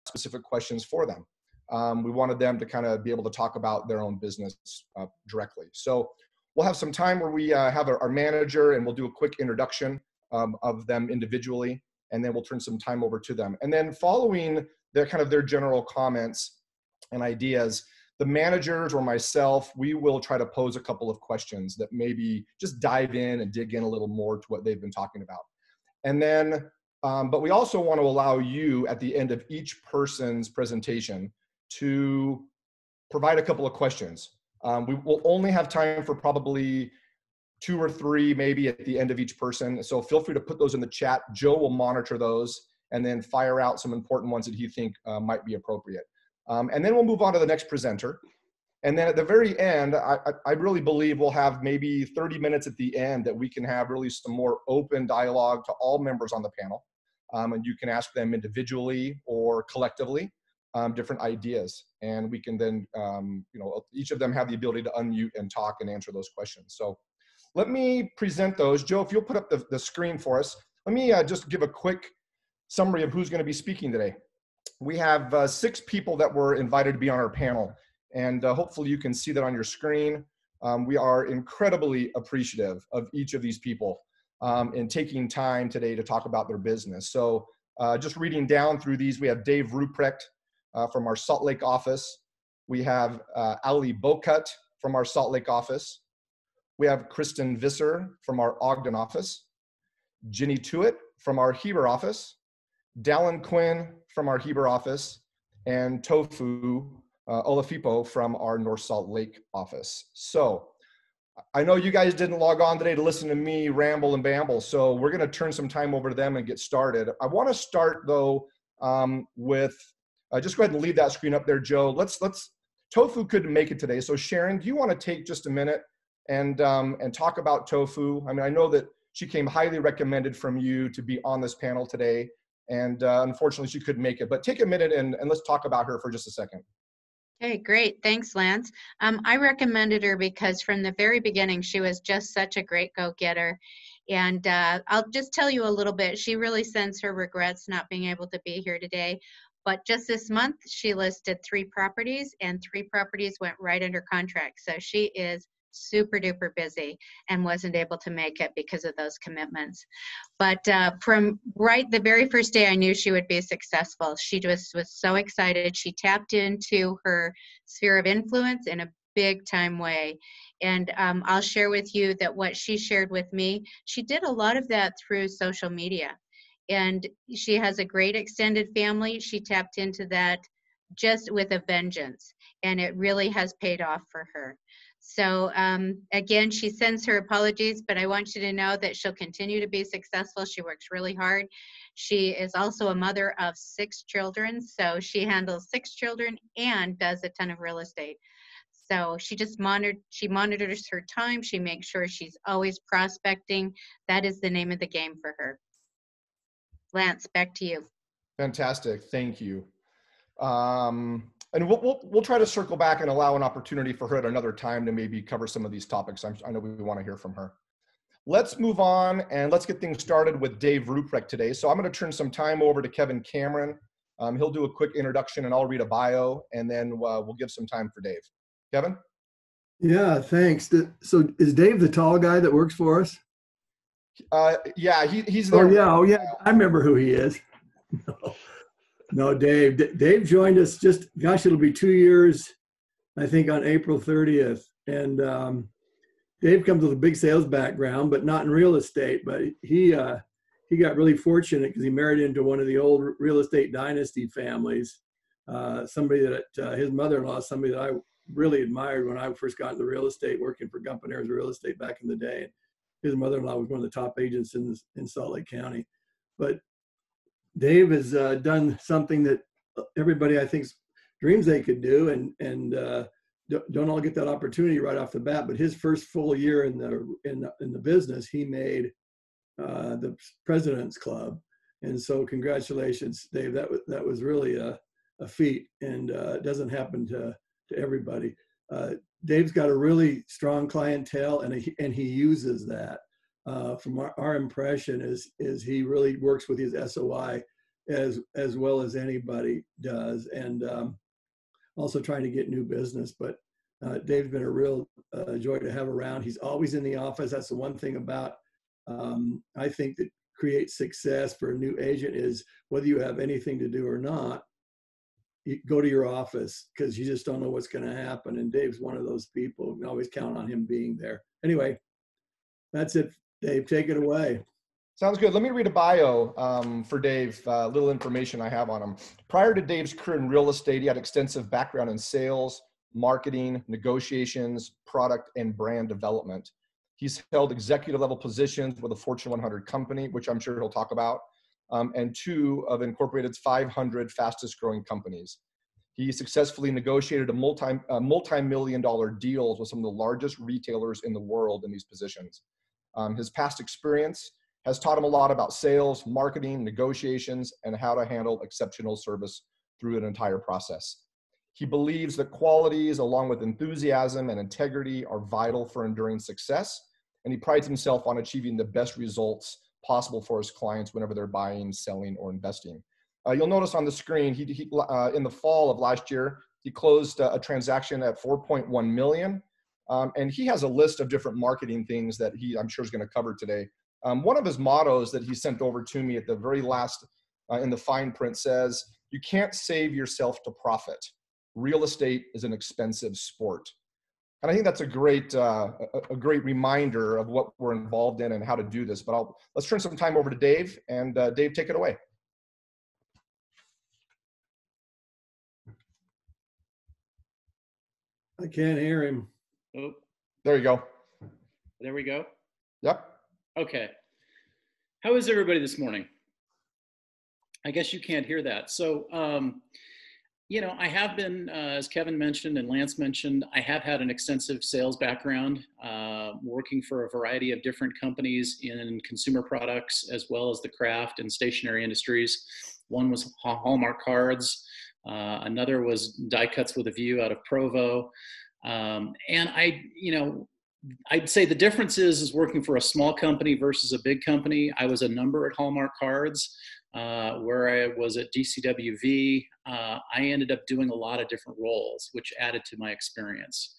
specific questions for them. We wanted them to kind of be able to talk about their own business directly. So we'll have some time where we have our manager, and we'll do a quick introduction of them individually, and then we'll turn some time over to them. And then following their general comments and ideas, the managers or myself, we will try to pose a couple of questions that maybe just dive in and dig in a little more to what they've been talking about. And then, but we also want to allow you at the end of each person's presentation to provide a couple of questions. We will only have time for probably 2 or 3 maybe at the end of each person. So feel free to put those in the chat. Joe will monitor those and then fire out some important ones that he think might be appropriate. And then we'll move on to the next presenter. And then at the very end, I really believe we'll have maybe 30 minutes at the end that we can have really some more open dialogue to all members on the panel. And you can ask them individually or collectively different ideas. And we can then, each of them have the ability to unmute and talk and answer those questions. So let me present those. Joe, if you'll put up the screen for us, let me just give a quick summary of who's going to be speaking today. We have 6 people that were invited to be on our panel, and hopefully you can see that on your screen. We are incredibly appreciative of each of these people in taking time today to talk about their business. So just reading down through these, we have Dave Ruprecht from our Salt Lake office. We have Allison Bowcutt from our Salt Lake office. We have Kristen Visser from our Ogden office. Ginny Tuite from our Heber office. Dallin Quinn from our Heber office, and Tofu Olafipo from our North Salt Lake office. So I know you guys didn't log on today to listen to me ramble and bamble, so we're going to turn some time over to them and get started. I want to start though with just go ahead and leave that screen up there, Joe. Tofu couldn't make it today, so Sharon, do you want to take just a minute and talk about Tofu? I mean, I know that she came highly recommended from you to be on this panel today. And unfortunately, she couldn't make it. But take a minute and let's talk about her for just a second. Okay, great. Thanks, Lance. I recommended her because from the very beginning, she was just such a great go-getter. And I'll just tell you a little bit. She really sends her regrets not being able to be here today. But just this month, she listed 3 properties, and 3 properties went right under contract. So she is super duper busy and wasn't able to make it because of those commitments. But from the very first day, I knew she would be successful. She just was so excited. She tapped into her sphere of influence in a big time way. And I'll share with you that what she shared with me, she did a lot of that through social media. And she has a great extended family. She tapped into that just with a vengeance. And it really has paid off for her. So again, she sends her apologies, but I want you to know that she'll continue to be successful. She works really hard. She is also a mother of 6 children. So she handles 6 children and does a ton of real estate. So she monitors her time. She makes sure she's always prospecting. That is the name of the game for her. Lance, back to you. Fantastic. Thank you. And we'll try to circle back and allow an opportunity for her at another time to maybe cover some of these topics. I know we want to hear from her. Let's move on and let's get things started with Dave Ruprecht today. So I'm going to turn some time over to Kevin Cameron. He'll do a quick introduction and I'll read a bio, and then we'll give some time for Dave. Kevin? Yeah, thanks. So is Dave the tall guy that works for us? Yeah, he's there. Oh yeah, I remember who he is. No, Dave joined us it'll be 2 years, I think, on April 30th. And Dave comes with a big sales background, but not in real estate. But he got really fortunate because he married into one of the old real estate dynasty families. Somebody that his mother-in-law, somebody that I really admired when I first got into real estate, working for Gumpaneras Real Estate back in the day. His mother-in-law was one of the top agents in Salt Lake County. But Dave has done something that everybody, I think, dreams they could do, and don't all get that opportunity right off the bat. But his first full year in the business, he made the President's Club, and so congratulations, Dave. That was really a feat, and it doesn't happen to everybody. Dave's got a really strong clientele, and he uses that. From our impression is he really works with his SOI as well as anybody does, and also trying to get new business. But Dave's been a real joy to have around. He's always in the office. That's the one thing about I think that creates success for a new agent is whether you have anything to do or not, you go to your office because you just don't know what's going to happen. And Dave's one of those people. You can always count on him being there. Anyway, that's it. Dave, take it away. Sounds good. Let me read a bio for Dave, little information I have on him. Prior to Dave's career in real estate, he had extensive background in sales, marketing, negotiations, product, and brand development. He's held executive level positions with a Fortune 100 company, which I'm sure he'll talk about, and 2 of Incorporated's 500 fastest growing companies. He successfully negotiated a multi-million-dollar deals with some of the largest retailers in the world in these positions. His past experience has taught him a lot about sales, marketing, negotiations, and how to handle exceptional service through an entire process. He believes that qualities along with enthusiasm and integrity are vital for enduring success, and he prides himself on achieving the best results possible for his clients whenever they're buying, selling, or investing. You'll notice on the screen, he in the fall of last year, he closed a transaction at $4.1 million, and he has a list of different marketing things that I'm sure is going to cover today. One of his mottos that he sent over to me at the very last in the fine print says, "You can't save yourself to profit. Real estate is an expensive sport." And I think that's a great reminder of what we're involved in and how to do this. But let's turn some time over to Dave, and Dave, take it away. I can't hear him. Oh, There you go. there we go. Yep. Okay. How is everybody this morning? I guess you can't hear that. So, I have been, as Kevin mentioned and Lance mentioned, I have had an extensive sales background, working for a variety of different companies in consumer products, as well as the craft and stationery industries. One was Hallmark Cards. Another was Die Cuts with a View out of Provo. And I'd say the difference is working for a small company versus a big company. I was a number at Hallmark Cards. Where I was at DCWV, I ended up doing a lot of different roles, which added to my experience.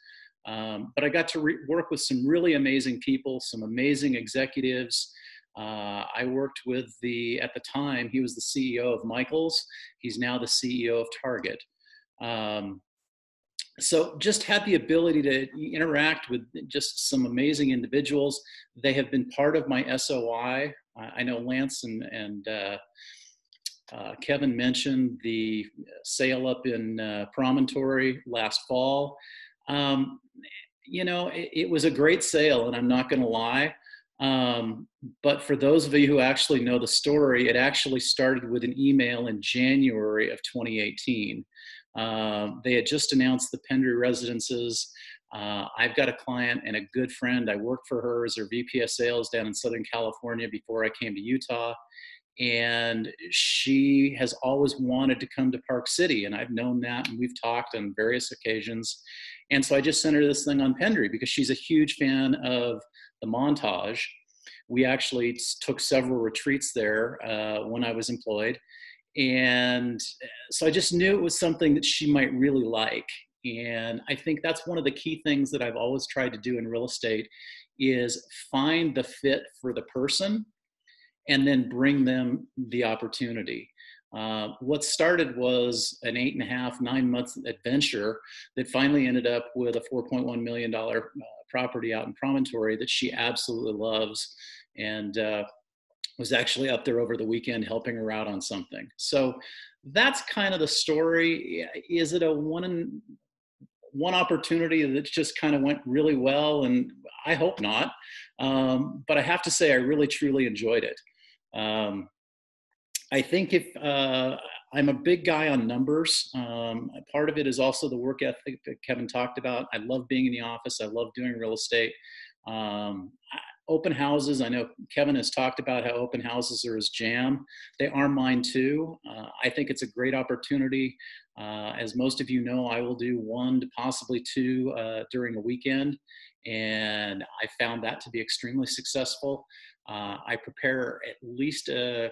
But I got to work with some really amazing people, some amazing executives. I worked with at the time, he was the CEO of Michaels. He's now the CEO of Target. So just had the ability to interact with just some amazing individuals. They have been part of my SOI. I know Lance and Kevin mentioned the sale up in Promontory last fall. It was a great sale, and I'm not going to lie. But for those of you who actually know the story, it actually started with an email in January of 2018. They had just announced the Pendry residences. I've got a client and a good friend. I worked for her as her VP of sales down in Southern California before I came to Utah. And she has always wanted to come to Park City. And I've known that, and we've talked on various occasions. And so I just sent her this thing on Pendry because she's a huge fan of the Montage. We actually took several retreats there when I was employed. And so I just knew it was something that she might really like. And I think that's one of the key things that I've always tried to do in real estate is find the fit for the person and then bring them the opportunity. What started was an 8.5, 9 month adventure that finally ended up with a $4.1 million property out in Promontory that she absolutely loves, and was actually up there over the weekend helping her out on something. So that's kind of the story. Is it a one opportunity that just kind of went really well? And I hope not. But I have to say, I really, truly enjoyed it. I think I'm a big guy on numbers. Part of it is also the work ethic that Kevin talked about. I love being in the office. I love doing real estate. Open houses, I know Kevin has talked about how open houses are his jam. They are mine too. I think it's a great opportunity. As most of you know, I will do 1 to possibly 2 during a weekend. And I found that to be extremely successful. I prepare at least 3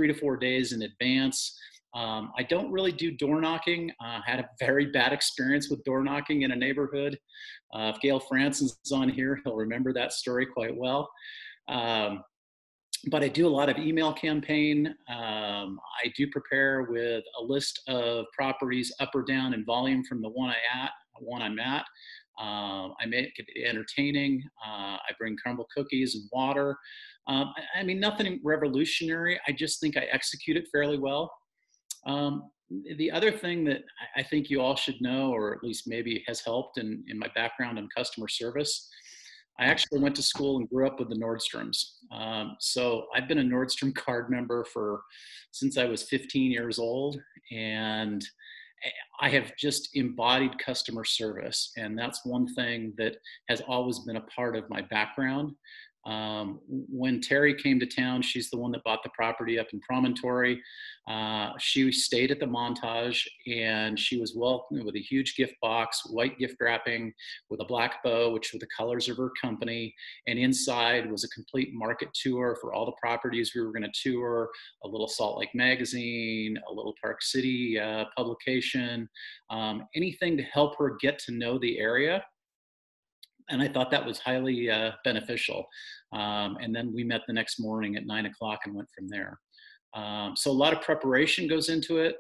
to 4 days in advance. I don't really do door knocking. Had a very bad experience with door knocking in a neighborhood. If Gail Franson's on here, he'll remember that story quite well. But I do a lot of email campaign. I do prepare with a list of properties up or down in volume from the one I'm at. I make it entertaining. I bring crumble cookies and water. I mean, nothing revolutionary. I just think I execute it fairly well. The other thing that I think you all should know, or at least maybe has helped in my background in customer service, I actually went to school and grew up with the Nordstroms. So I've been a Nordstrom card member since I was 15 years old, and I have just embodied customer service. And that's one thing that has always been a part of my background. When Terry came to town, she's the one that bought the property up in Promontory. She stayed at the Montage, and she was welcomed with a huge gift box, white gift wrapping with a black bow, which were the colors of her company. And inside was a complete market tour for all the properties we were going to tour, a little Salt Lake magazine, a little Park City publication, anything to help her get to know the area. And I thought that was highly beneficial. And then we met the next morning at 9 o'clock and went from there. So a lot of preparation goes into it,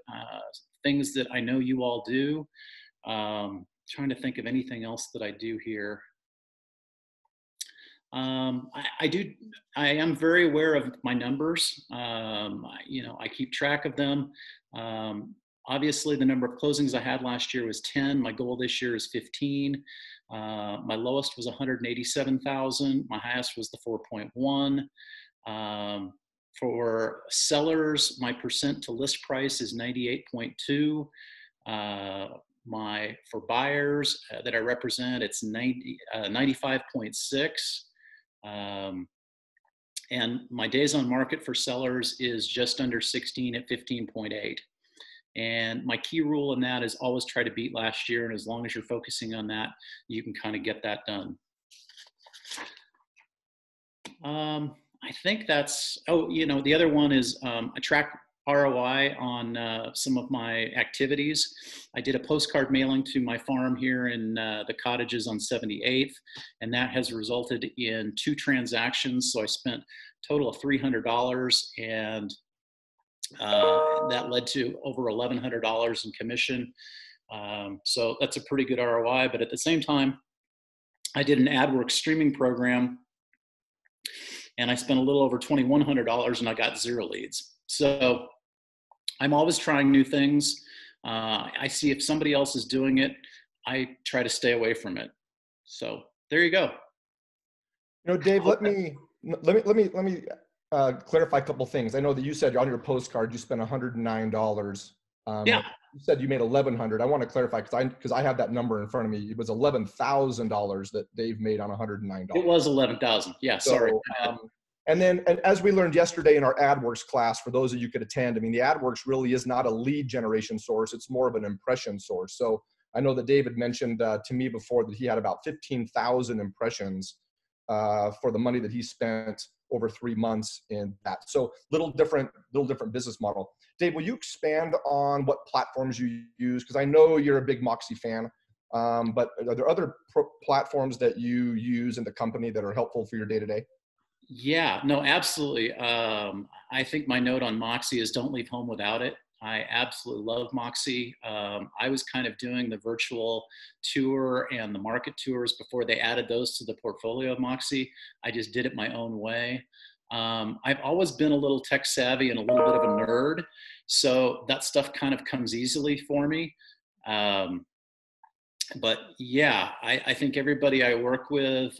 things that I know you all do. Trying to think of anything else that I do here. I am very aware of my numbers. I keep track of them. Obviously, the number of closings I had last year was 10. My goal this year is 15. My lowest was 187,000. My highest was the 4.1. For sellers, my percent to list price is 98.2. For buyers that I represent, it's 95.6. And my days on market for sellers is just under 16 at 15.8. And my key rule in that is always try to beat last year. And as long as you're focusing on that, you can kind of get that done. I think that's, the other one is I track ROI on some of my activities. I did a postcard mailing to my farm here in the cottages on 78th, and that has resulted in 2 transactions. So I spent a total of $300, and that led to over $1,100 in commission. So that's a pretty good ROI. But at the same time, I did an AdWorks streaming program, and I spent a little over $2,100, and I got 0 leads. So I'm always trying new things. I see if somebody else is doing it, I try to stay away from it. So there you go. Dave, let me clarify a couple things. I know that you said on your postcard you spent $109. Yeah. You said you made $1,100. I want to clarify because I have that number in front of me. It was $11,000 that Dave made on $109. It was $11,000. Yeah, sorry. And as we learned yesterday in our AdWorks class, for those of you who could attend, I mean, the AdWorks really is not a lead generation source. It's more of an impression source. So I know that David mentioned to me before that he had about 15,000 impressions for the money that he spent over 3 months in that. So little different business model. Dave, will you expand on what platforms you use? Because I know you're a big Moxie fan, but are there other platforms that you use in the company that are helpful for your day-to-day? Yeah, no, absolutely. I think my note on Moxie is don't leave home without it. I absolutely love Moxie. I was kind of doing the virtual tour and the market tours before they added those to the portfolio of Moxie. I just did it my own way. I've always been a little tech savvy and a little bit of a nerd, so that stuff kind of comes easily for me. But yeah, I think everybody I work with,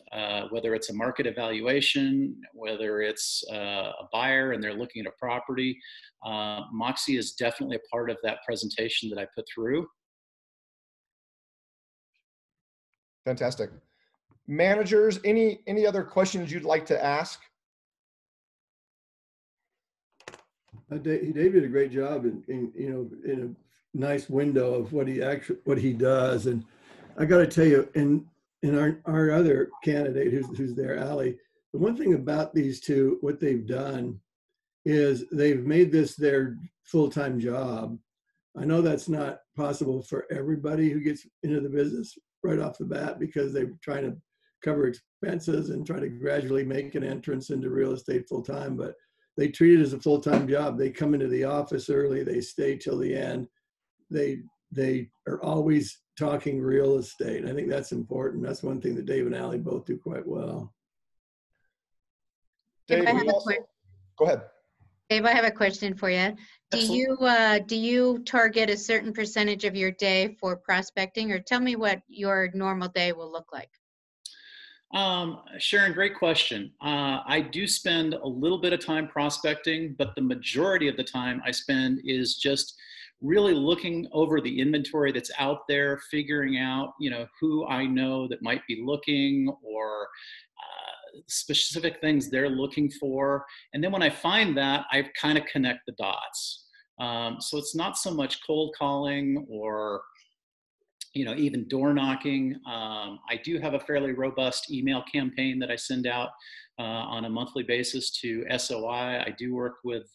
whether it's a market evaluation, whether it's a buyer and they're looking at a property, Moxie is definitely a part of that presentation that I put through. Fantastic. Managers, any other questions you'd like to ask? Dave did a great job in a nice window of what he does. And I got to tell you, in our other candidate who's there, Allie, the one thing about these two, what they've done is they've made this their full-time job. I know that's not possible for everybody who gets into the business right off the bat, because they're trying to cover expenses and try to gradually make an entrance into real estate full-time, but they treat it as a full-time job. They come into the office early, they stay till the end. They are always talking real estate. I think that's important. That's one thing that Dave and Allie both do quite well. Dave, go ahead. Dave, I have a question for you. Do you target a certain percentage of your day for prospecting, or tell me what your normal day will look like? Sharon, great question. I do spend a little bit of time prospecting, but the majority of the time I spend is just really looking over the inventory that's out there, figuring out, who I know that might be looking, or specific things they're looking for. And then when I find that, I kind of connect the dots. So it's not so much cold calling or even door knocking. I do have a fairly robust email campaign that I send out on a monthly basis to SOI. I do work with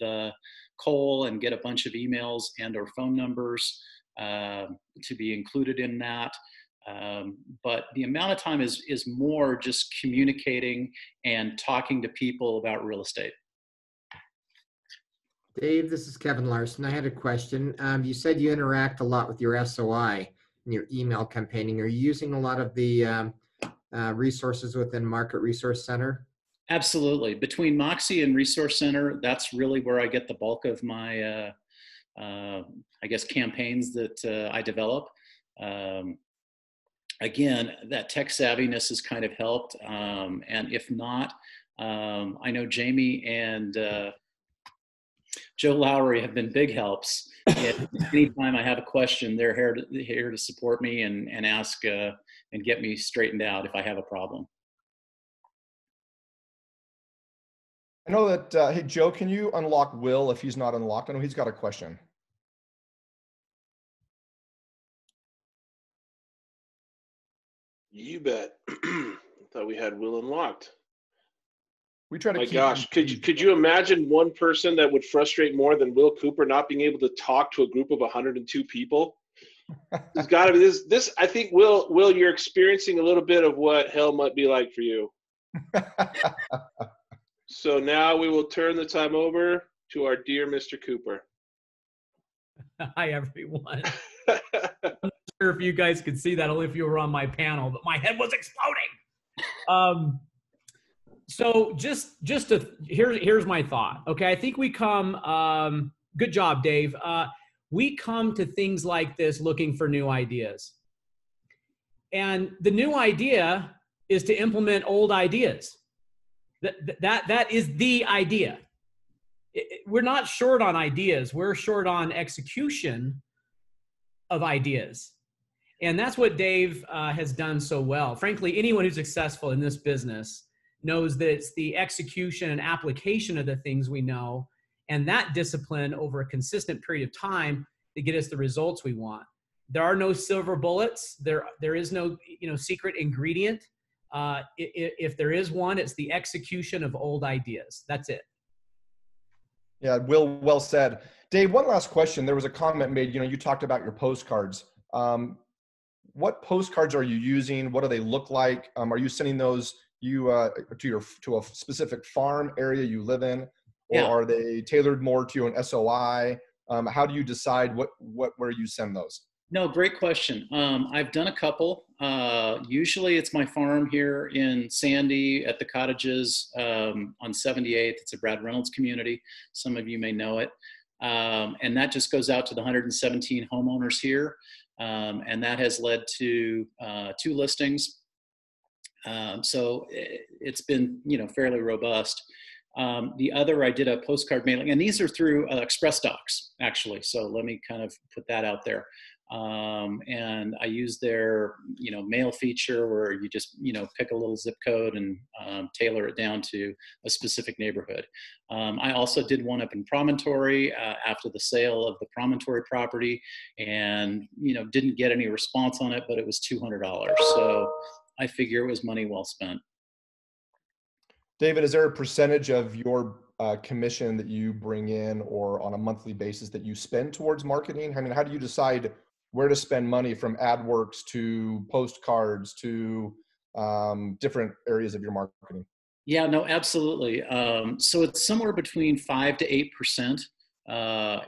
Cole and get a bunch of emails and or phone numbers to be included in that. But the amount of time is more just communicating and talking to people about real estate. Dave, this is Kevin Larsen. I had a question. You said you interact a lot with your SOI in your email campaigning. Are you using a lot of the resources within Market Resource Center? Absolutely. Between Moxie and Resource Center, that's really where I get the bulk of my, campaigns that I develop. Again, that tech savviness has kind of helped. And if not, I know Jamie and Joe Lowry have been big helps. Anytime I have a question, they're here to support me and ask and get me straightened out if I have a problem. I know that, hey, Joe, can you unlock Will if he's not unlocked? I know he's got a question. You bet. I thought we had Will unlocked. We try to My keep gosh, could you imagine one person that would frustrate more than Will Cooper not being able to talk to a group of 102 people? There's got to be this. I think, Will, you're experiencing a little bit of what hell might be like for you. So now we will turn the time over to our dear Mr. Cooper. Hi, everyone. I'm not sure if you guys could see that, only if you were on my panel, but my head was exploding. So here's my thought. Okay, I think we come, good job, Dave. We come to things like this looking for new ideas. And the new idea is to implement old ideas. That is the idea. We're not short on ideas. We're short on execution of ideas. And that's what Dave has done so well. Frankly, anyone who's successful in this business knows that it's the execution and application of the things we know and that discipline over a consistent period of time to get us the results we want. There are no silver bullets. There is no secret ingredient. If there is one, it's the execution of old ideas. That's it. Yeah, Will, well said. Dave, one last question. There was a comment made, you talked about your postcards. What postcards are you using? What do they look like? Are you sending those to a specific farm area you live in? Or are they tailored more to an SOI? How do you decide where you send those? No, great question. I've done a couple. Usually it's my farm here in Sandy at the cottages on 78th. It's a Brad Reynolds community. Some of you may know it. And that just goes out to the 117 homeowners here. And that has led to 2 listings. So it's been, fairly robust. The other, I did a postcard mailing, and these are through Express Docs, actually. So let me kind of put that out there. And I use their, mail feature where you just, pick a little zip code and tailor it down to a specific neighborhood. I also did one up in Promontory after the sale of the Promontory property, and, didn't get any response on it, but it was $200. So I figure it was money well spent. David, is there a percentage of your commission that you bring in or on a monthly basis that you spend towards marketing? I mean, how do you decide where to spend money, from AdWorks to postcards to different areas of your marketing? Yeah, no, absolutely. So it's somewhere between 5 to 8%.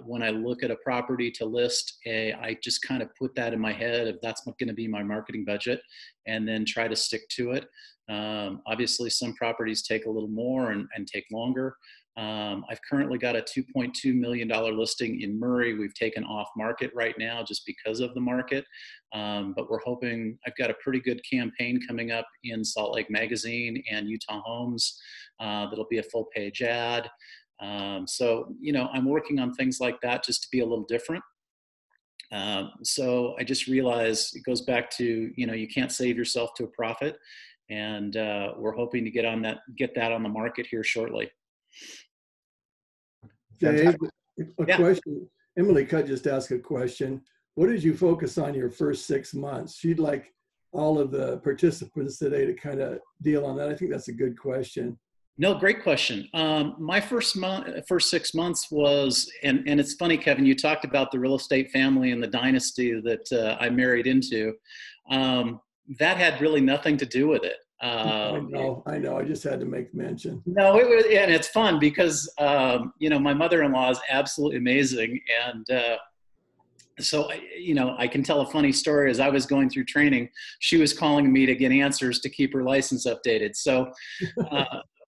When I look at a property to list, I just kind of put that in my head if that's going to be my marketing budget, and then try to stick to it. Obviously, some properties take a little more and take longer. I've currently got a $2.2 million listing in Murray. We've taken off market right now just because of the market. But we're hoping, I've got a pretty good campaign coming up in Salt Lake Magazine and Utah Homes. That'll be a full page ad. So, you know, I'm working on things like that just to be a little different. So I just realized it goes back to, you know, you can't save yourself to a profit. And we're hoping to get that on the market here shortly. Dave, a question. Emily Cutt just asked a question. What did you focus on your first 6 months? She'd like all of the participants today to kind of deal on that. I think that's a good question. No, great question. My first 6 months was, and it's funny, Kevin, you talked about the real estate family and the dynasty that I married into. That had really nothing to do with it. I know. I just had to make mention. No, it was, and it's fun because, you know, my mother-in-law is absolutely amazing. And so, you know, I can tell a funny story. As I was going through training, she was calling me to get answers to keep her license updated. So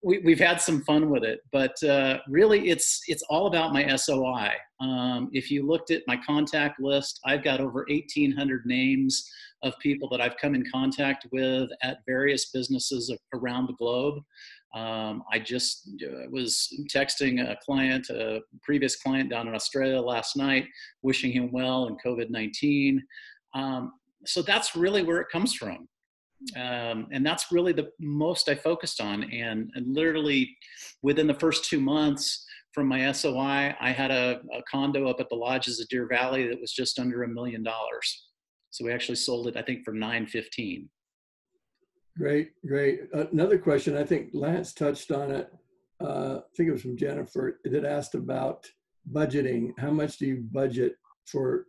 we've had some fun with it, but really it's all about my SOI. If you looked at my contact list, I've got over 1,800 names of people that I've come in contact with at various businesses around the globe. I just was texting a previous client down in Australia last night, wishing him well in COVID-19. So that's really where it comes from. And that's really the most I focused on. And literally within the first 2 months from my SOI, I had a condo up at the lodges of Deer Valley that was just under $1 million. So we actually sold it, I think, for $915,000. Great. Another question, I think Lance touched on it. I think it was from Jennifer that asked about budgeting. How much do you budget for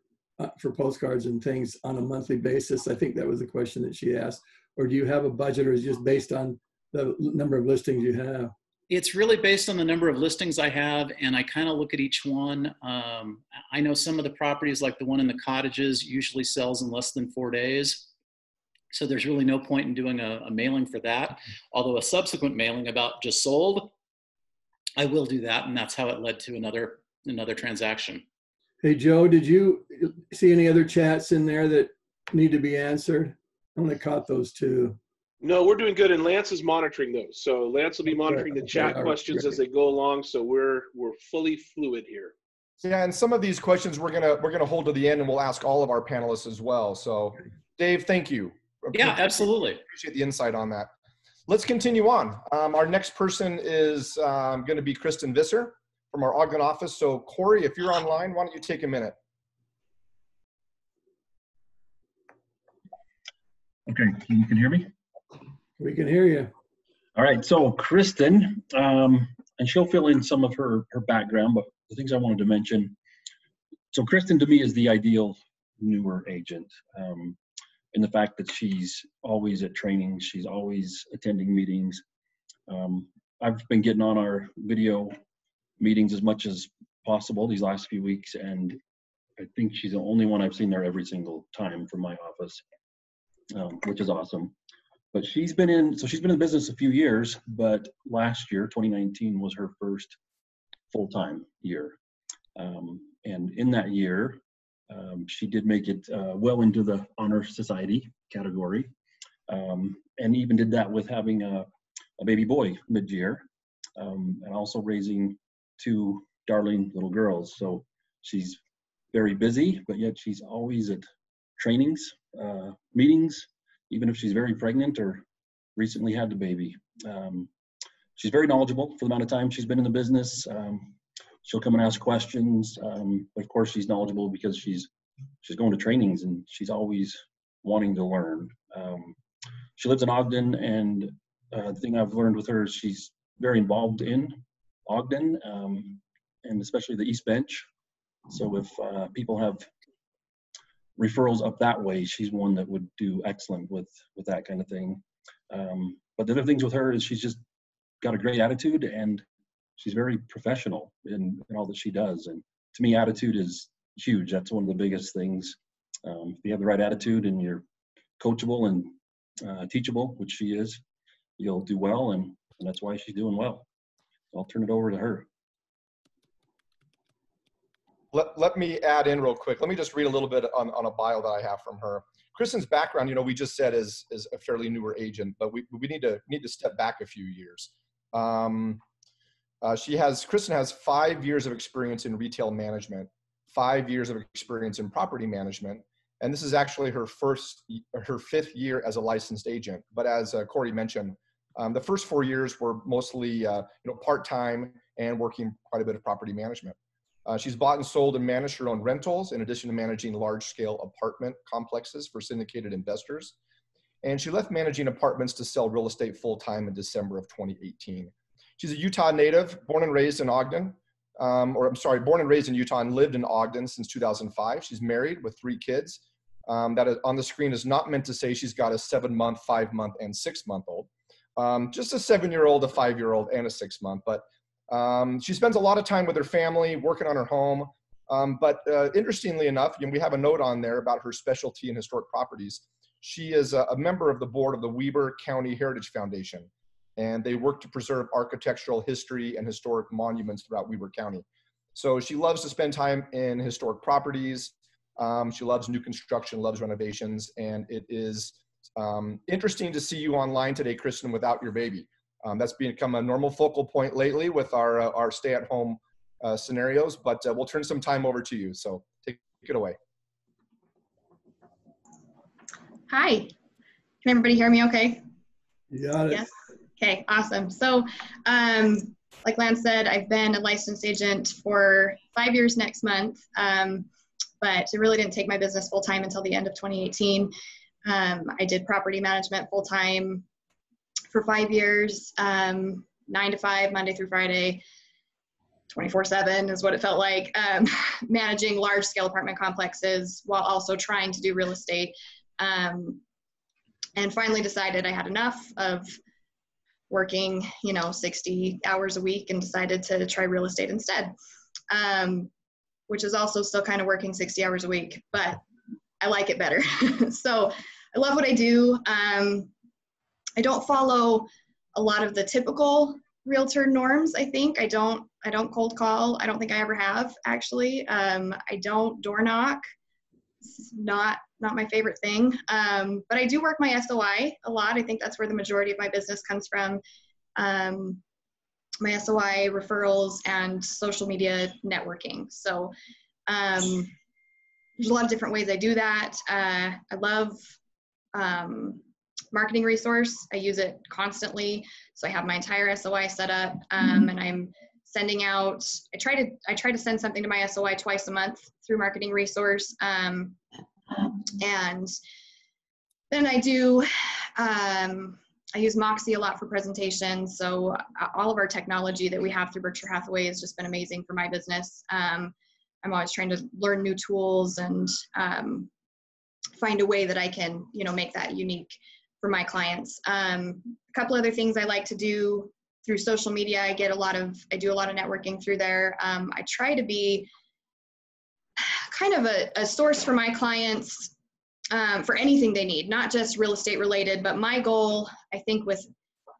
postcards and things on a monthly basis? I think that was the question that she asked. Or do you have a budget, or is it just based on the number of listings you have? It's really based on the number of listings I have, and I kind of look at each one. I know some of the properties, like the one in the cottages, usually sells in less than 4 days. So there's really no point in doing a mailing for that. Although a subsequent mailing about just sold, I will do that, and that's how it led to another transaction. Hey, Joe, did you see any other chats in there that need to be answered? I only caught those two. No, we're doing good, and Lance is monitoring those. So Lance will be monitoring the chat questions as they go along. So we're fully fluid here. Yeah, and some of these questions we're gonna hold to the end, and we'll ask all of our panelists as well. So, Dave, thank you. Yeah, absolutely. Appreciate the insight on that. Let's continue on. Our next person is going to be Kristen Visser from our Ogden office. So, Corey, if you're online, why don't you take a minute? Okay, you can hear me? We can hear you. All right, so Kristen, and she'll fill in some of her background, but the things I wanted to mention. So Kristen, to me, is the ideal newer agent in the fact that she's always at trainings, she's always attending meetings. I've been getting on our video meetings as much as possible these last few weeks, and I think she's the only one I've seen there every single time from my office, which is awesome. But she's been in the business a few years, but last year, 2019, was her first full-time year. And in that year, she did make it well into the Honor Society category, and even did that with having a baby boy mid-year, and also raising 2 darling little girls. So she's very busy, but yet she's always at trainings, meetings, even if she's very pregnant or recently had the baby. She's very knowledgeable for the amount of time she's been in the business. She'll come and ask questions, but of course she's knowledgeable because she's going to trainings and she's always wanting to learn. She lives in Ogden, and the thing I've learned with her is she's very involved in Ogden, and especially the East Bench. So if people have referrals up that way, she's one that would do excellent with that kind of thing. But the other things with her is she's just got a great attitude, and she's very professional in all that she does. And to me, attitude is huge. That's one of the biggest things. If you have the right attitude and you're coachable and teachable, which she is, you'll do well, and that's why she's doing well. I'll turn it over to her. Let me add in real quick. Let me just read a little bit on a bio that I have from her. Kristen's background, we just said is a fairly newer agent, but we need to step back a few years. Kristen has 5 years of experience in retail management, 5 years of experience in property management, and this is actually her 5th year as a licensed agent. But as Corey mentioned, the first 4 years were mostly part-time and working quite a bit of property management. She's bought and sold and managed her own rentals in addition to managing large-scale apartment complexes for syndicated investors. And she left managing apartments to sell real estate full-time in December of 2018. She's a Utah native, born and raised in Ogden, born and raised in Utah and lived in Ogden since 2005. She's married with 3 kids. That is, on the screen is not meant to say she's got a 7-month, 5-month, and 6-month-old. Just a 7-year-old, a 5-year-old, and a 6-month. But she spends a lot of time with her family, working on her home. But interestingly enough, we have a note on there about her specialty in historic properties. She is a member of the board of the Weber County Heritage Foundation, and they work to preserve architectural history and historic monuments throughout Weber County. So she loves to spend time in historic properties. She loves new construction, loves renovations, and it is interesting to see you online today, Kristen, without your baby. That's become a normal focal point lately with our stay-at-home scenarios, but we'll turn some time over to you. So take it away. Hi, can everybody hear me okay? You got it. Yes. Okay, awesome. So like Lance said, I've been a licensed agent for 5 years next month, but it really didn't take my business full-time until the end of 2018. I did property management full-time for 5 years, 9 to 5, Monday through Friday, 24/7 is what it felt like, managing large-scale apartment complexes while also trying to do real estate. And finally decided I had enough of working, 60 hours a week, and decided to try real estate instead, which is also still kind of working 60 hours a week, but I like it better. So I love what I do. I don't follow a lot of the typical realtor norms. I think I don't cold call. I don't think I ever have, actually. I don't door knock. It's not my favorite thing. But I do work my SOI a lot. I think that's where the majority of my business comes from. My SOI referrals and social media networking. So there's a lot of different ways I do that. I love marketing resource. I use it constantly. So I have my entire SOI set up, and I'm sending out, I try to send something to my SOI twice a month through marketing resource. And then I do, I use Moxie a lot for presentations. So all of our technology that we have through Berkshire Hathaway has just been amazing for my business. I'm always trying to learn new tools and find a way that I can, make that unique for my clients. A couple other things I like to do through social media. I do a lot of networking through there. I try to be kind of a source for my clients for anything they need, not just real estate related, but my goal, I think, with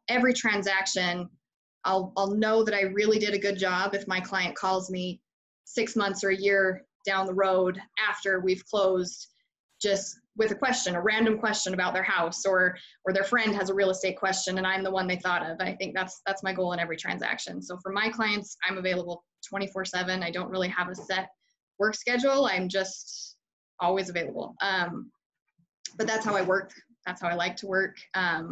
every transaction, I'll know that I really did a good job if my client calls me 6 months or a year down the road after we've closed, just with a random question about their house, or their friend has a real estate question and I'm the one they thought of. I think that's my goal in every transaction. So for my clients, I'm available 24/7. I don't really have a set work schedule. I'm just always available. But that's how I work. That's how I like to work. I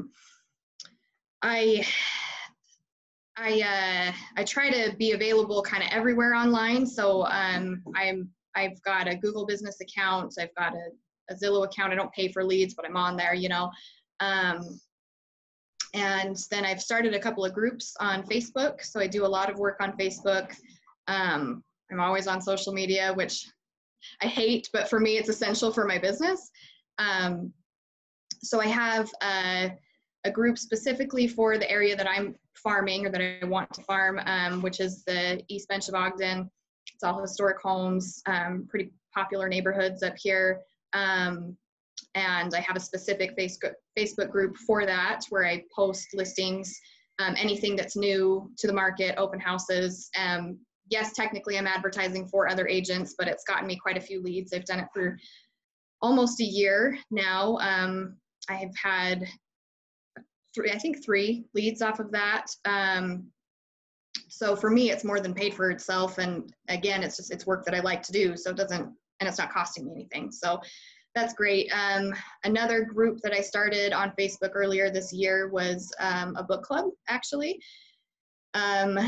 try to be available kind of everywhere online. So I've got a Google business account. I've got a Zillow account. I don't pay for leads, but I'm on there, And then I've started a couple of groups on Facebook. So I do a lot of work on Facebook. I'm always on social media, which I hate, but for me, it's essential for my business. So I have a group specifically for the area that I'm farming or that I want to farm, which is the East Bench of Ogden. It's all historic homes, pretty popular neighborhoods up here. And I have a specific Facebook group for that where I post listings, anything that's new to the market, open houses. Yes, technically I'm advertising for other agents, but it's gotten me quite a few leads. I've done it for almost a year now. I have had three leads off of that. So for me, it's more than paid for itself. And again, it's work that I like to do. So and it's not costing me anything. So that's great. Another group that I started on Facebook earlier this year was a book club, actually. And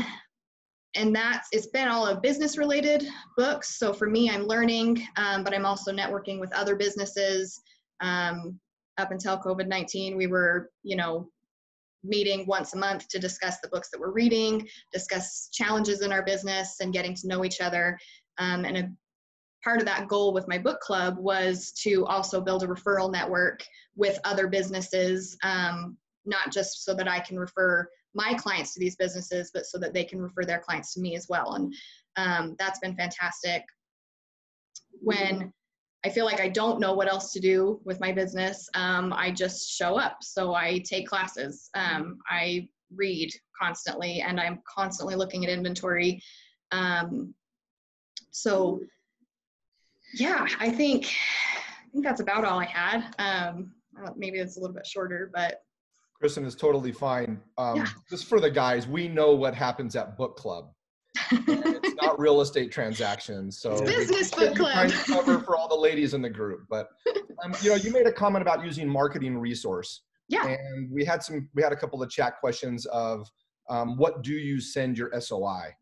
it's been all of business related books. So for me, I'm learning, but I'm also networking with other businesses. Up until COVID-19, we were, meeting once a month to discuss the books that we're reading, discuss challenges in our business and getting to know each other. And a part of that goal with my book club was to also build a referral network with other businesses, not just so that I can refer my clients to these businesses, but so that they can refer their clients to me as well. And that's been fantastic. When I feel like I don't know what else to do with my business, I just show up. So I take classes, I read constantly, and I'm constantly looking at inventory. So yeah, I think that's about all I had. Maybe it's a little bit shorter, but. Kristen is totally fine. Yeah. Just for the guys, we know what happens at book club. It's not real estate transactions. So it's business book club. Trying to cover for all the ladies in the group. But you made a comment about using marketing resource. Yeah. And we had a couple of chat questions of what do you send your SOI?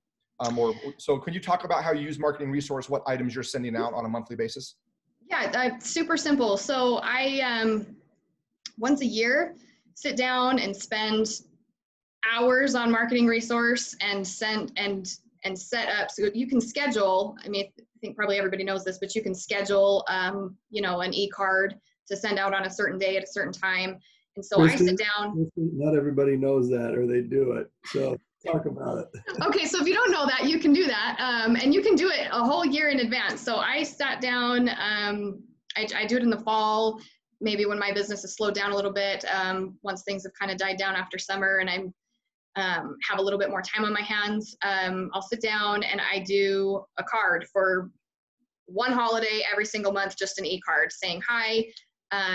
So can you talk about how you use marketing resource, what items you're sending out on a monthly basis? Yeah, super simple. So I once a year sit down and spend hours on marketing resource and set up, so you can schedule. I mean, I think probably everybody knows this, but you can schedule an e-card to send out on a certain day at a certain time. And so Kristen, I sit down. Not everybody knows that, or they do it. So talk about it. Okay, so if you don't know that, you can do that, and you can do it a whole year in advance. So I sat down. I do it in the fall, maybe when my business has slowed down a little bit. Once things have kind of died down after summer, and I'm have a little bit more time on my hands, I'll sit down and I do a card for one holiday every single month, just an e-card saying hi,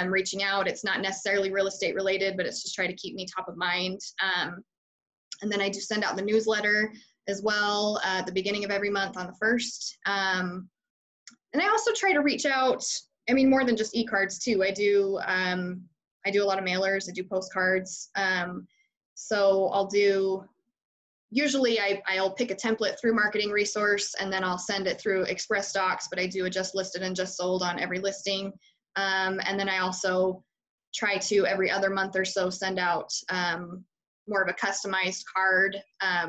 reaching out. It's not necessarily real estate related, but it's just try to keep me top of mind. And then I do send out the newsletter as well at the beginning of every month on the 1st. And I also try to reach out, more than just e-cards too. I do a lot of mailers, I do postcards. So usually I'll pick a template through marketing resource, and then I'll send it through Express Docs, but I do a just listed and just sold on every listing. And then I also try to every other month or so send out more of a customized card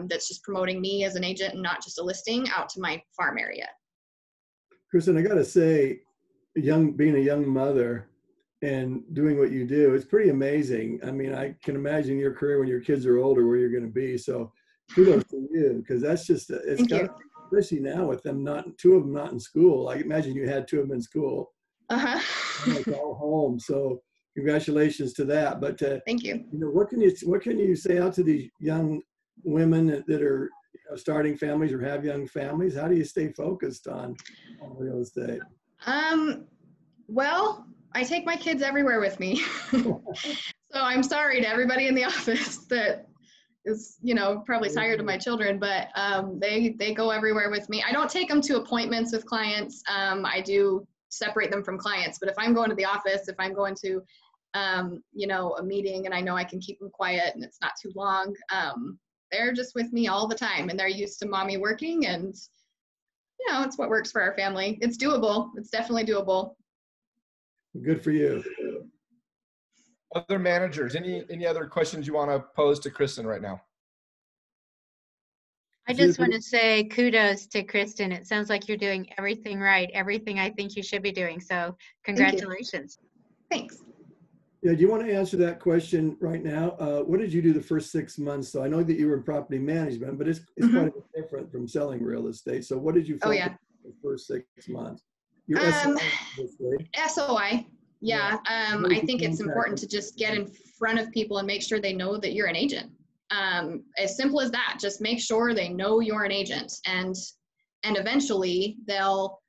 that's just promoting me as an agent and not just a listing out to my farm area. Kristen, I got to say, being a young mother and doing what you do, it's pretty amazing. I mean, I can imagine your career when your kids are older, where you're going to be. So kudos to you, because that's just, especially now with them two of them not in school. I imagine you had two of them in school. It's all home. So congratulations to that. But thank you. What can you say out to these young women that are starting families or have young families? How do you stay focused on real estate? Well, I take my kids everywhere with me. So I'm sorry to everybody in the office that is, probably tired of my children, but they go everywhere with me. I don't take them to appointments with clients. I do separate them from clients, but if I'm going to the office, if I'm going to, a meeting and I know I can keep them quiet and it's not too long, they're just with me all the time, and they're used to mommy working, and it's what works for our family. It's doable. It's definitely doable. Good for you. Other managers, any other questions you want to pose to Kristen right now? I just want to say kudos to Kristen. It sounds like you're doing everything right, everything I think you should be doing. So congratulations. Thanks. Yeah, do you want to answer that question right now? What did you do the first 6 months? So I know that you were in property management, but it's quite a bit different from selling real estate. So what did you focus on the first 6 months? Your SOI. Yeah. I think it's important to just get in front of people and make sure they know that you're an agent. As simple as that. Just make sure they know you're an agent, and eventually they'll,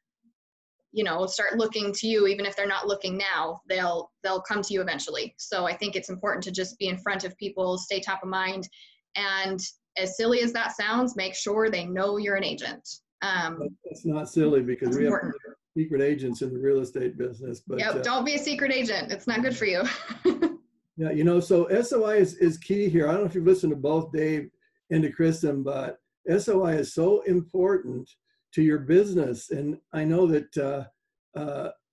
you know, start looking to you. Even if they're not looking now, they'll come to you eventually. So I think it's important to just be in front of people, stay top of mind, and as silly as that sounds, make sure they know you're an agent. It's not silly because we have secret agents in the real estate business. But yep, don't be a secret agent. It's not good for you. Yeah, you know, so SOI is key here. I don't know if you've listened to both Dave and to Kristen, but SOI is so important to your business. And I know that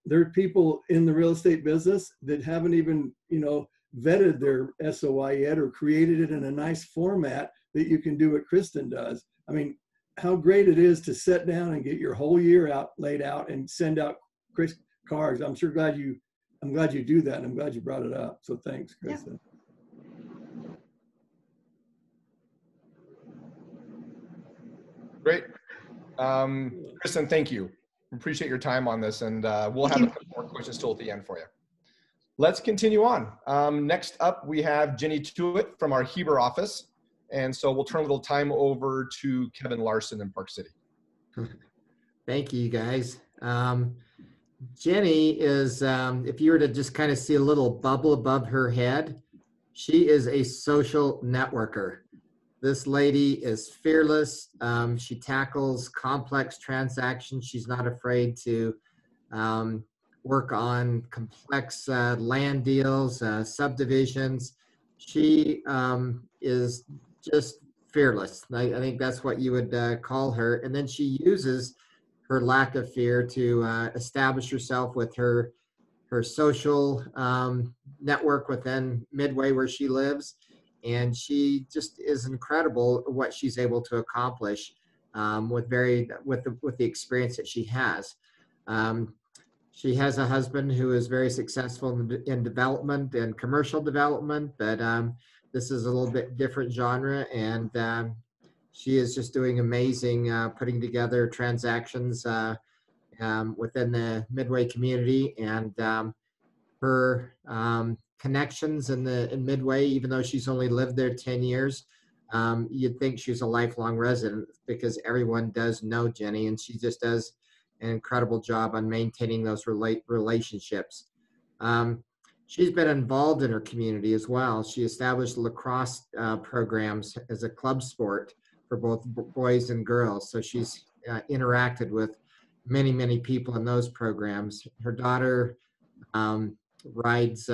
there are people in the real estate business that haven't even, you know, vetted their SOI yet or created it in a nice format that you can do what Kristen does. I mean, how great it is to sit down and get your whole year laid out and send out cards. I'm glad you do that, and I'm glad you brought it up. So thanks, Kristen. Yeah. Great. Kristen, thank you. Appreciate your time on this, and we'll have a couple more questions still at the end for you. Let's continue on. Next up, we have Ginny Tuite from our Heber office. And so we'll turn a little time over to Kevin Larsen in Park City. Thank you, guys. Ginny is, if you were to just kind of see a little bubble above her head, she is a social networker. This lady is fearless. She tackles complex transactions. She's not afraid to work on complex land deals, subdivisions. She is just fearless. I think that's what you would call her. And then she uses her lack of fear to establish herself with her social network within Midway where she lives. And she just is incredible what she's able to accomplish with the experience that she has. She has a husband who is very successful in development and commercial development, but this is a little bit different genre, and she is just doing amazing putting together transactions within the Midway community, and her connections in Midway, even though she's only lived there 10 years, you'd think she's a lifelong resident because everyone does know Ginny, and she just does an incredible job on maintaining those relationships. She's been involved in her community as well. She established lacrosse programs as a club sport for both boys and girls. So she's interacted with many, many people in those programs. Her daughter rides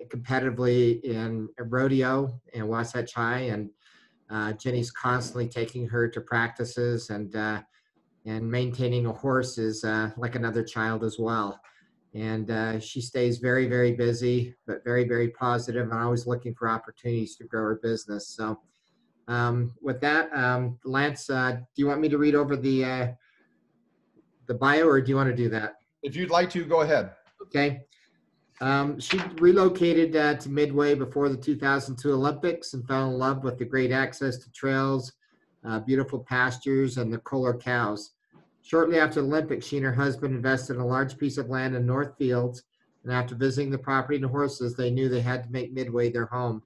competitively in a rodeo in Wasatch High, and Ginny's constantly taking her to practices, and maintaining a horse is like another child as well. And she stays very, very busy, but very, very positive, and always looking for opportunities to grow her business. So with that, Lance, do you want me to read over the bio, or do you want to do that? If you'd like to, go ahead. Okay. She relocated to Midway before the 2002 Olympics and fell in love with the great access to trails, beautiful pastures, and the Kohler cows. Shortly after the Olympics, she and her husband invested in a large piece of land in North Fields, and after visiting the property and horses, they knew they had to make Midway their home.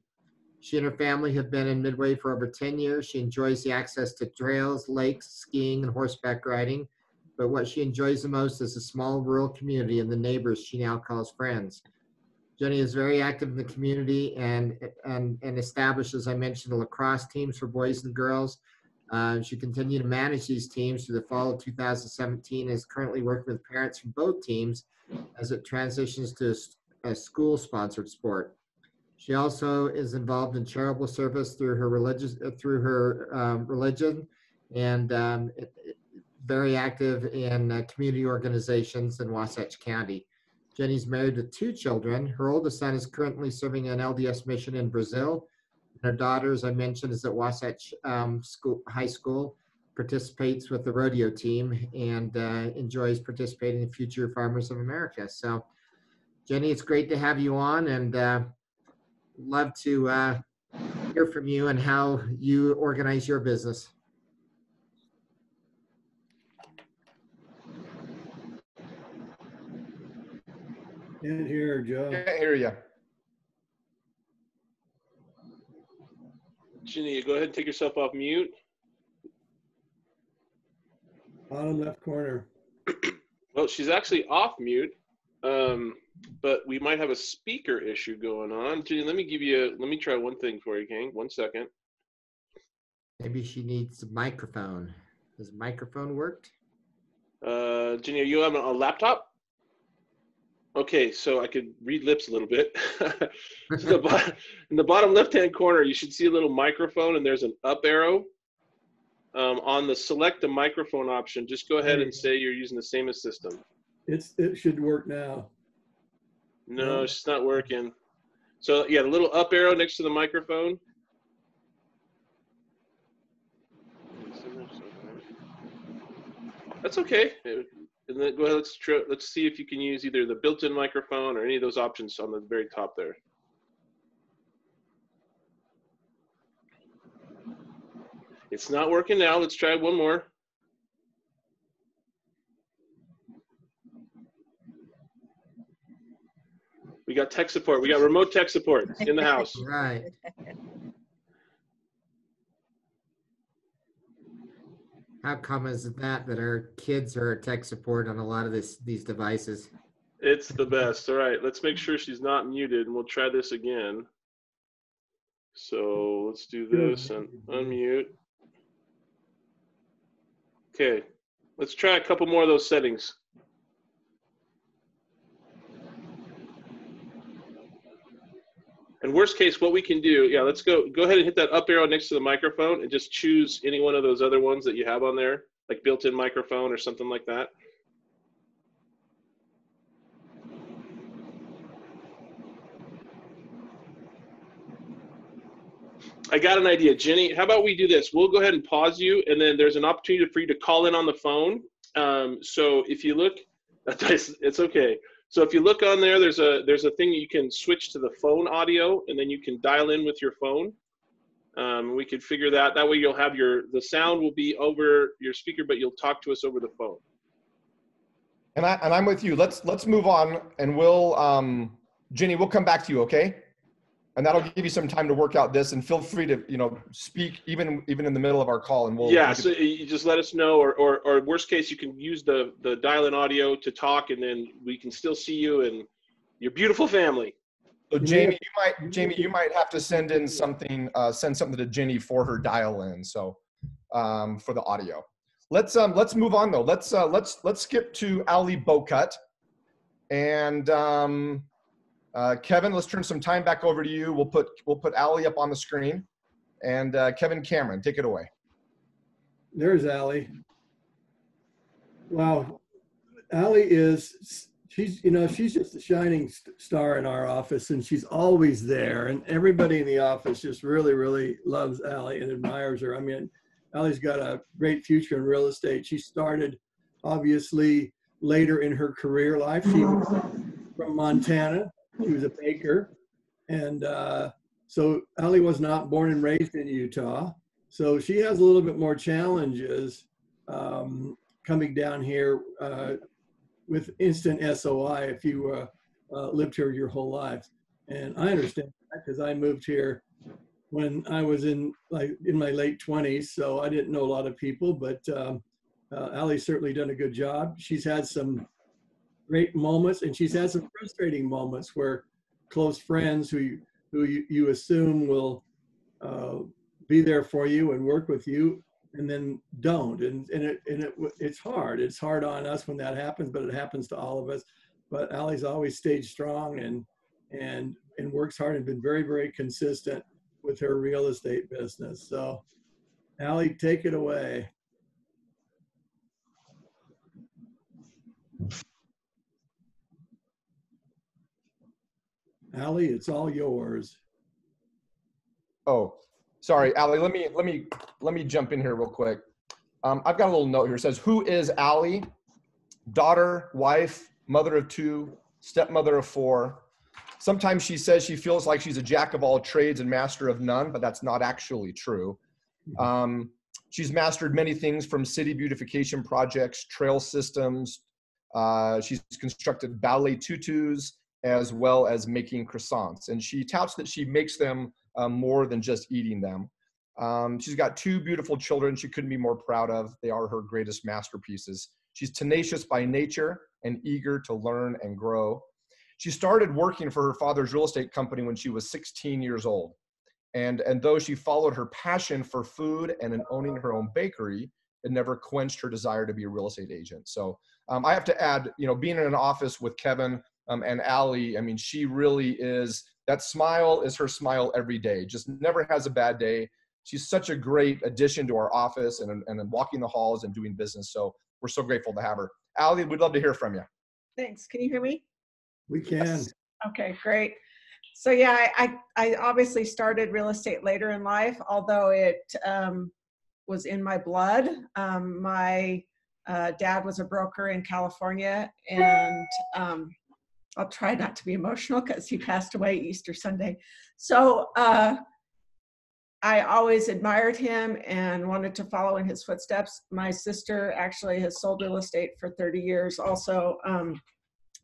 She and her family have been in Midway for over 10 years. She enjoys the access to trails, lakes, skiing, and horseback riding, but what she enjoys the most is a small rural community and the neighbors she now calls friends. Ginny is very active in the community and established, as I mentioned, lacrosse teams for boys and girls. She continued to manage these teams through the fall of 2017 and is currently working with parents from both teams as it transitions to a school-sponsored sport. She also is involved in charitable service through her religion, and very active in community organizations in Wasatch County. Jenny's married with 2 children. Her oldest son is currently serving an LDS mission in Brazil. Her daughter, as I mentioned, is at Wasatch High School, participates with the rodeo team, and enjoys participating in Future Farmers of America. So, Jenny, it's great to have you on, and love to hear from you and how you organize your business. Can't hear, Joe. Can't hear you. Ginny, go ahead and take yourself off mute. Bottom left corner. Well, she's actually off mute, but we might have a speaker issue going on. Ginny, let me try one thing for you, King. 1 second. Maybe she needs a microphone. Has the microphone worked? Ginny, are you on a laptop? Okay, so I could read lips a little bit. So in the bottom left-hand corner, you should see a little microphone, and there's an up arrow. On the select a microphone option, just go ahead and say you're using the same system. It should work now. No, it's not working. So yeah, the little up arrow next to the microphone. That's okay. And then go ahead, let's see if you can use either the built-in microphone or any of those options on the very top there. It's not working now. Let's try one more. We got tech support. We got remote tech support in the house. Right. How common is that our kids are tech support on a lot of these devices? It's the best. All right, let's make sure she's not muted, and we'll try this again. So let's do this and unmute. Okay, let's try a couple more of those settings. And worst case, what we can do, yeah, let's go ahead and hit that up arrow next to the microphone and just choose any one of those other ones that you have on there, like built-in microphone or something like that. I got an idea, Ginny. How about we do this? We'll go ahead and pause you, and then there's an opportunity for you to call in on the phone. So if you look, it's okay. So if you look on there, there's a thing that you can switch to the phone audio, and then you can dial in with your phone. We can figure that. That way you'll have the sound will be over your speaker, but you'll talk to us over the phone. And I'm with you. Let's move on, and we'll Ginny, we'll come back to you, okay? And that'll give you some time to work out this, and feel free to speak even in the middle of our call, and we'll. Yeah, so you just let us know, or worst case, you can use the dial-in audio to talk, and then we can still see you and your beautiful family. So Jamie, you might have to send something to Ginny for her dial-in. So for the audio, let's move on though. Let's skip to Allison Bowcutt, and Kevin, let's turn some time back over to you. We'll put Allie up on the screen, and Kevin Cameron, take it away. There's Allie. Wow, Allie she's just a shining star in our office, and she's always there, and everybody in the office just really, really loves Allie and admires her. I mean, Allie's got a great future in real estate. She started obviously later in her career life. She was from Montana. She was a baker, and so Allie was not born and raised in Utah. So she has a little bit more challenges coming down here with instant SOI if you lived here your whole life. And I understand that because I moved here when I was in my late 20s, so I didn't know a lot of people, but Allie's certainly done a good job. She's had some great moments, and she's had some frustrating moments where close friends who you assume will be there for you and work with you, and then don't, and it's hard. It's hard on us when that happens, but it happens to all of us. But Allie's always stayed strong and works hard and been very, very consistent with her real estate business. So Allie, take it away. Allie, it's all yours. Oh, sorry, Allie. Let me jump in here real quick. I've got a little note here. It says, "Who is Allie? Daughter, wife, mother of 2, stepmother of 4. Sometimes she says she feels like she's a jack of all trades and master of none, but that's not actually true. She's mastered many things from city beautification projects, trail systems. She's constructed ballet tutus, as well as making croissants. And she touts that she makes them more than just eating them. She's got 2 beautiful children she couldn't be more proud of. They are her greatest masterpieces. She's tenacious by nature and eager to learn and grow. She started working for her father's real estate company when she was 16 years old. And though she followed her passion for food and in owning her own bakery, it never quenched her desire to be a real estate agent. So I have to add, being in an office with Kevin and Allie, I mean, she really is, that smile is her smile every day, just never has a bad day. She's such a great addition to our office and walking the halls and doing business. So we're so grateful to have her. Allie, we'd love to hear from you. Thanks. Can you hear me? We can. Okay, great. So yeah, I obviously started real estate later in life, although it was in my blood. My dad was a broker in California, and I'll try not to be emotional because he passed away Easter Sunday. So I always admired him and wanted to follow in his footsteps. My sister actually has sold real estate for 30 years also.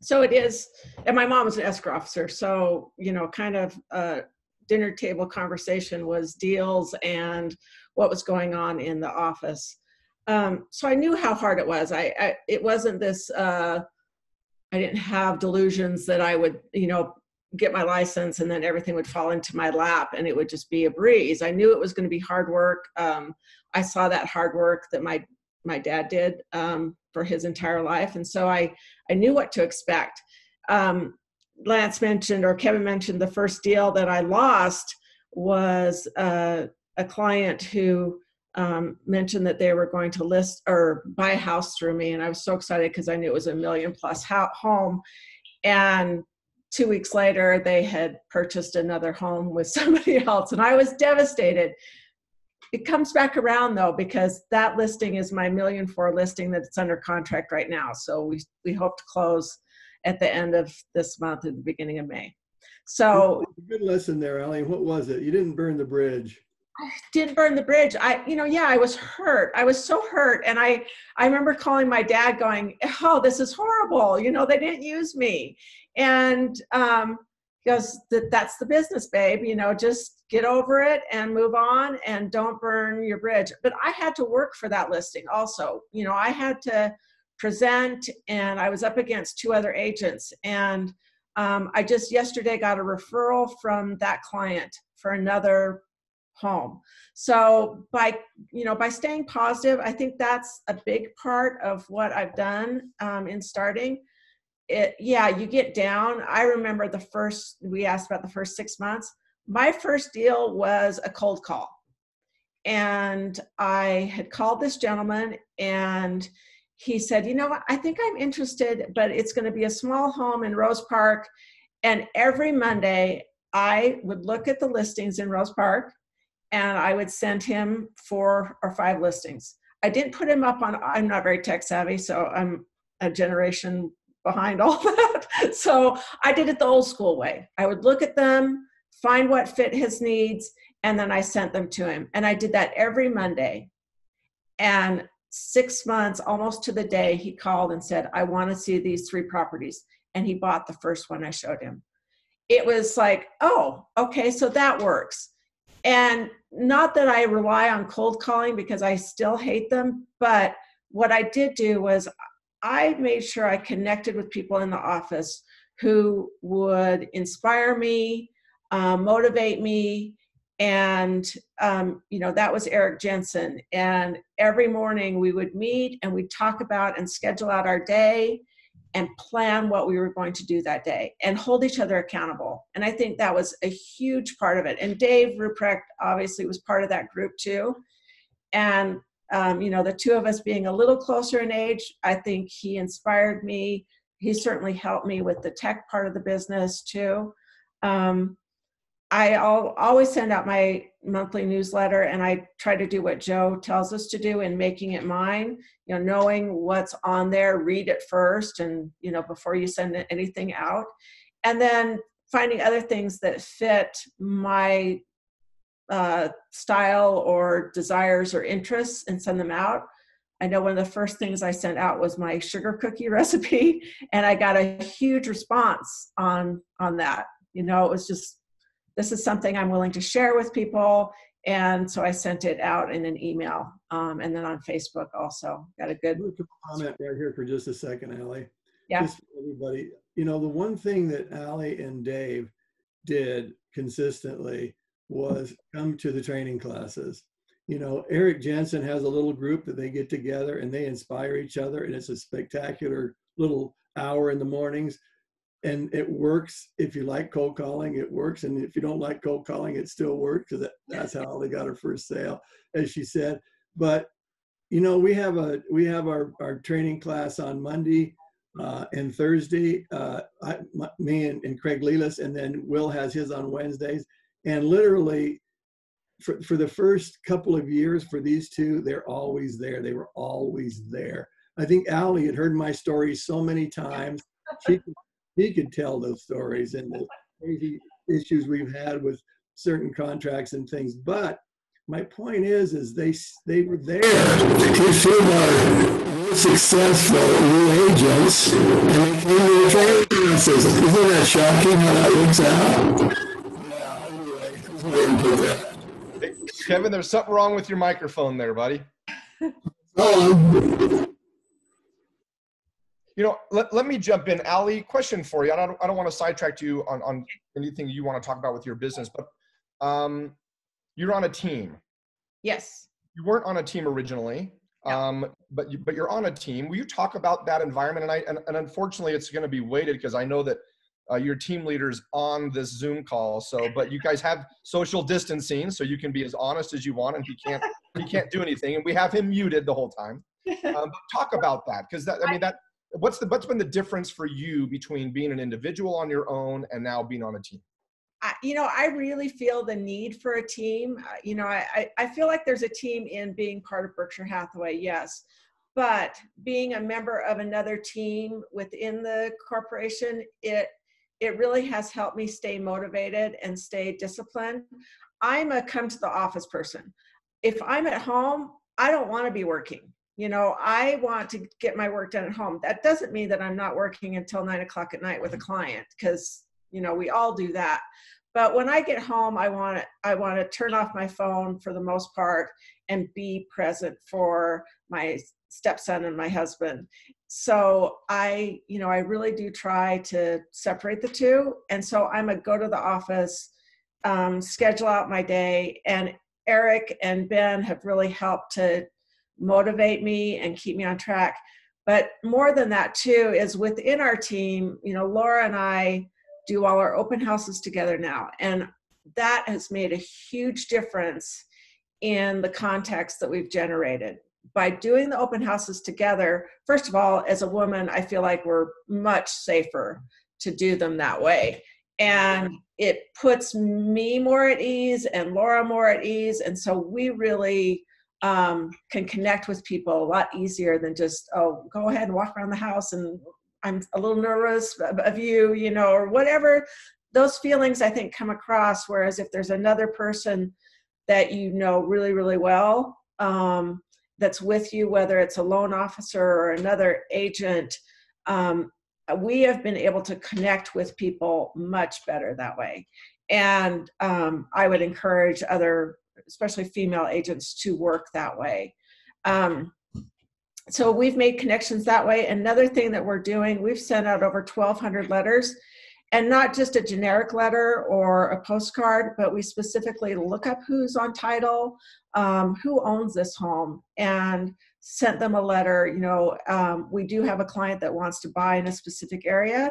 So it is, and my mom was an escrow officer. So, kind of dinner table conversation was deals and what was going on in the office. So I knew how hard it was. It wasn't this, I didn't have delusions that I would, get my license and then everything would fall into my lap and it would just be a breeze. I knew it was going to be hard work. I saw that hard work that my dad did for his entire life. And so I knew what to expect. Lance mentioned, or Kevin mentioned, the first deal that I lost was a client who mentioned that they were going to list or buy a house through me. And I was so excited because I knew it was $1 million+ home. And 2 weeks later, they had purchased another home with somebody else. And I was devastated. It comes back around though, because that listing is my $1.4 million listing that's under contract right now. So we hope to close at the end of this month at the beginning of May. So good lesson there, Allie. What was it? You didn't burn the bridge. I didn't burn the bridge. I was hurt. I was so hurt. And I remember calling my dad going, "Oh, this is horrible. They didn't use me." And he goes, "That's the business, babe. Just get over it and move on and don't burn your bridge." But I had to work for that listing also. I had to present, and I was up against 2 other agents. And I just yesterday got a referral from that client for another home. So by staying positive, I think that's a big part of what I've done in starting. You get down. I remember we asked about the first 6 months. My first deal was a cold call. And I had called this gentleman and he said, "I think I'm interested, but it's going to be a small home in Rose Park." And every Monday I would look at the listings in Rose Park and I would send him 4 or 5 listings. I didn't put him up on, I'm not very tech savvy, so I'm a generation behind all that. So I did it the old school way. I would look at them, find what fit his needs, and then I sent them to him. And I did that every Monday. And 6 months, almost to the day, he called and said, "I want to see these 3 properties." And he bought the first one I showed him. It was like, oh, okay, so that works. And not that I rely on cold calling because I still hate them, but what I did do was I made sure I connected with people in the office who would inspire me, motivate me. And, that was Eric Jensen. And every morning we would meet and we'd talk about and schedule out our day and plan what we were going to do that day and hold each other accountable. And I think that was a huge part of it. And Dave Ruprecht obviously was part of that group too. And, the 2 of us being a little closer in age, I think he inspired me. He certainly helped me with the tech part of the business too. I'll always send out my monthly newsletter, and I try to do what Joe tells us to do in making it mine, knowing what's on there, read it first, and, before you send anything out. And then finding other things that fit my style or desires or interests and send them out. I know one of the first things I sent out was my sugar cookie recipe, and I got a huge response on that. It was just, this is something I'm willing to share with people. And so I sent it out in an email, and then on Facebook also. Got a good comment right here for just a second, Allie. Yeah. Just for everybody, the one thing that Allie and Dave did consistently was come to the training classes. Eric Jensen has a little group that they get together and they inspire each other, and it's a spectacular little hour in the mornings. And it works. If you like cold calling, it works. And if you don't like cold calling, it still works, because that's how Allie got her first sale, as she said. But we have our training class on Monday and Thursday. Me and Craig Lelis, and then Will has his on Wednesdays. And literally, for the first couple of years for these two, they're always there. They were always there. I think Allie had heard my stories so many times. He could tell those stories and the crazy issues we've had with certain contracts and things. But my point is they were there to see our successful new agents, and they came to the training classes. Isn't that shocking how that works out? Yeah, anyway. Hey, Kevin, there's something wrong with your microphone there, buddy. Let me jump in. Allie, question for you. I don't want to sidetrack you on anything you want to talk about with your business, but you're on a team. Yes. You weren't on a team originally, but you're on a team. Will you talk about that environment? And unfortunately, it's going to be weighted because I know that your team leader's on this Zoom call. But you guys have social distancing, so you can be as honest as you want, and he can't do anything, and we have him muted the whole time. But talk about that, because what's been the difference for you between being an individual on your own and now being on a team? I really feel the need for a team. I feel like there's a team in being part of Berkshire Hathaway, yes. But being a member of another team within the corporation, it really has helped me stay motivated and stay disciplined. I'm a come to the office person. If I'm at home, I don't want to be working. I want to get my work done at home. That doesn't mean that I'm not working until 9 o'clock at night with a client, because, we all do that. But when I get home, I want to turn off my phone for the most part and be present for my stepson and my husband. So I really do try to separate the two. And so I'm a go to the office, schedule out my day, and Eric and Ben have really helped to motivate me and keep me on track. But more than that too is within our team, Laura and I do all our open houses together now. And that has made a huge difference in the context that we've generated. By doing the open houses together, first of all, as a woman, I feel like we're much safer to do them that way. And it puts me more at ease and Laura more at ease. And so we really can connect with people a lot easier than just, go ahead and walk around the house and I'm a little nervous of you, or whatever. Those feelings, I think, come across. Whereas if there's another person that really, really well, that's with you, whether it's a loan officer or another agent, we have been able to connect with people much better that way. And I would encourage other, especially female agents, to work that way. So we've made connections that way. Another thing that we're doing, we've sent out over 1,200 letters, and not just a generic letter or a postcard, but we specifically look up who's on title, who owns this home, and sent them a letter. We do have a client that wants to buy in a specific area,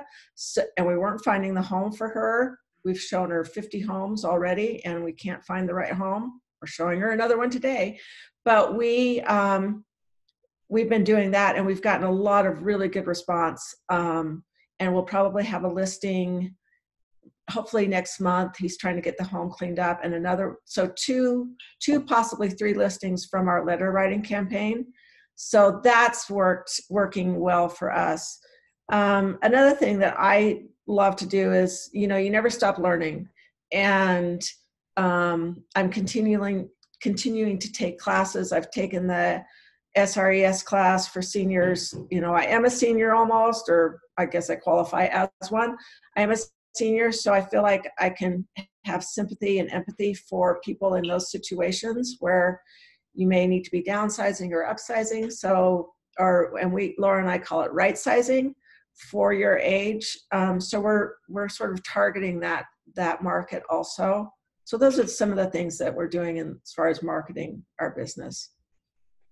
and we weren't finding the home for her. We've shown her 50 homes already, and we can't find the right home. We're showing her another one today. But we've been doing that, and we've gotten a lot of really good response. And we'll probably have a listing hopefully next month, he's trying to get the home cleaned up, and another, so two, possibly 3 listings from our letter writing campaign. So that's working well for us. Another thing that I love to do is, you never stop learning. And I'm continuing to take classes. I've taken the SRES class for seniors. I am a senior almost, or I guess I qualify as one. I am a senior, so I feel like I can have sympathy and empathy for people in those situations where you may need to be downsizing or upsizing. So, Laura and I call it right sizing for your age. So we're sort of targeting that market also. So those are some of the things that we're doing as far as marketing our business.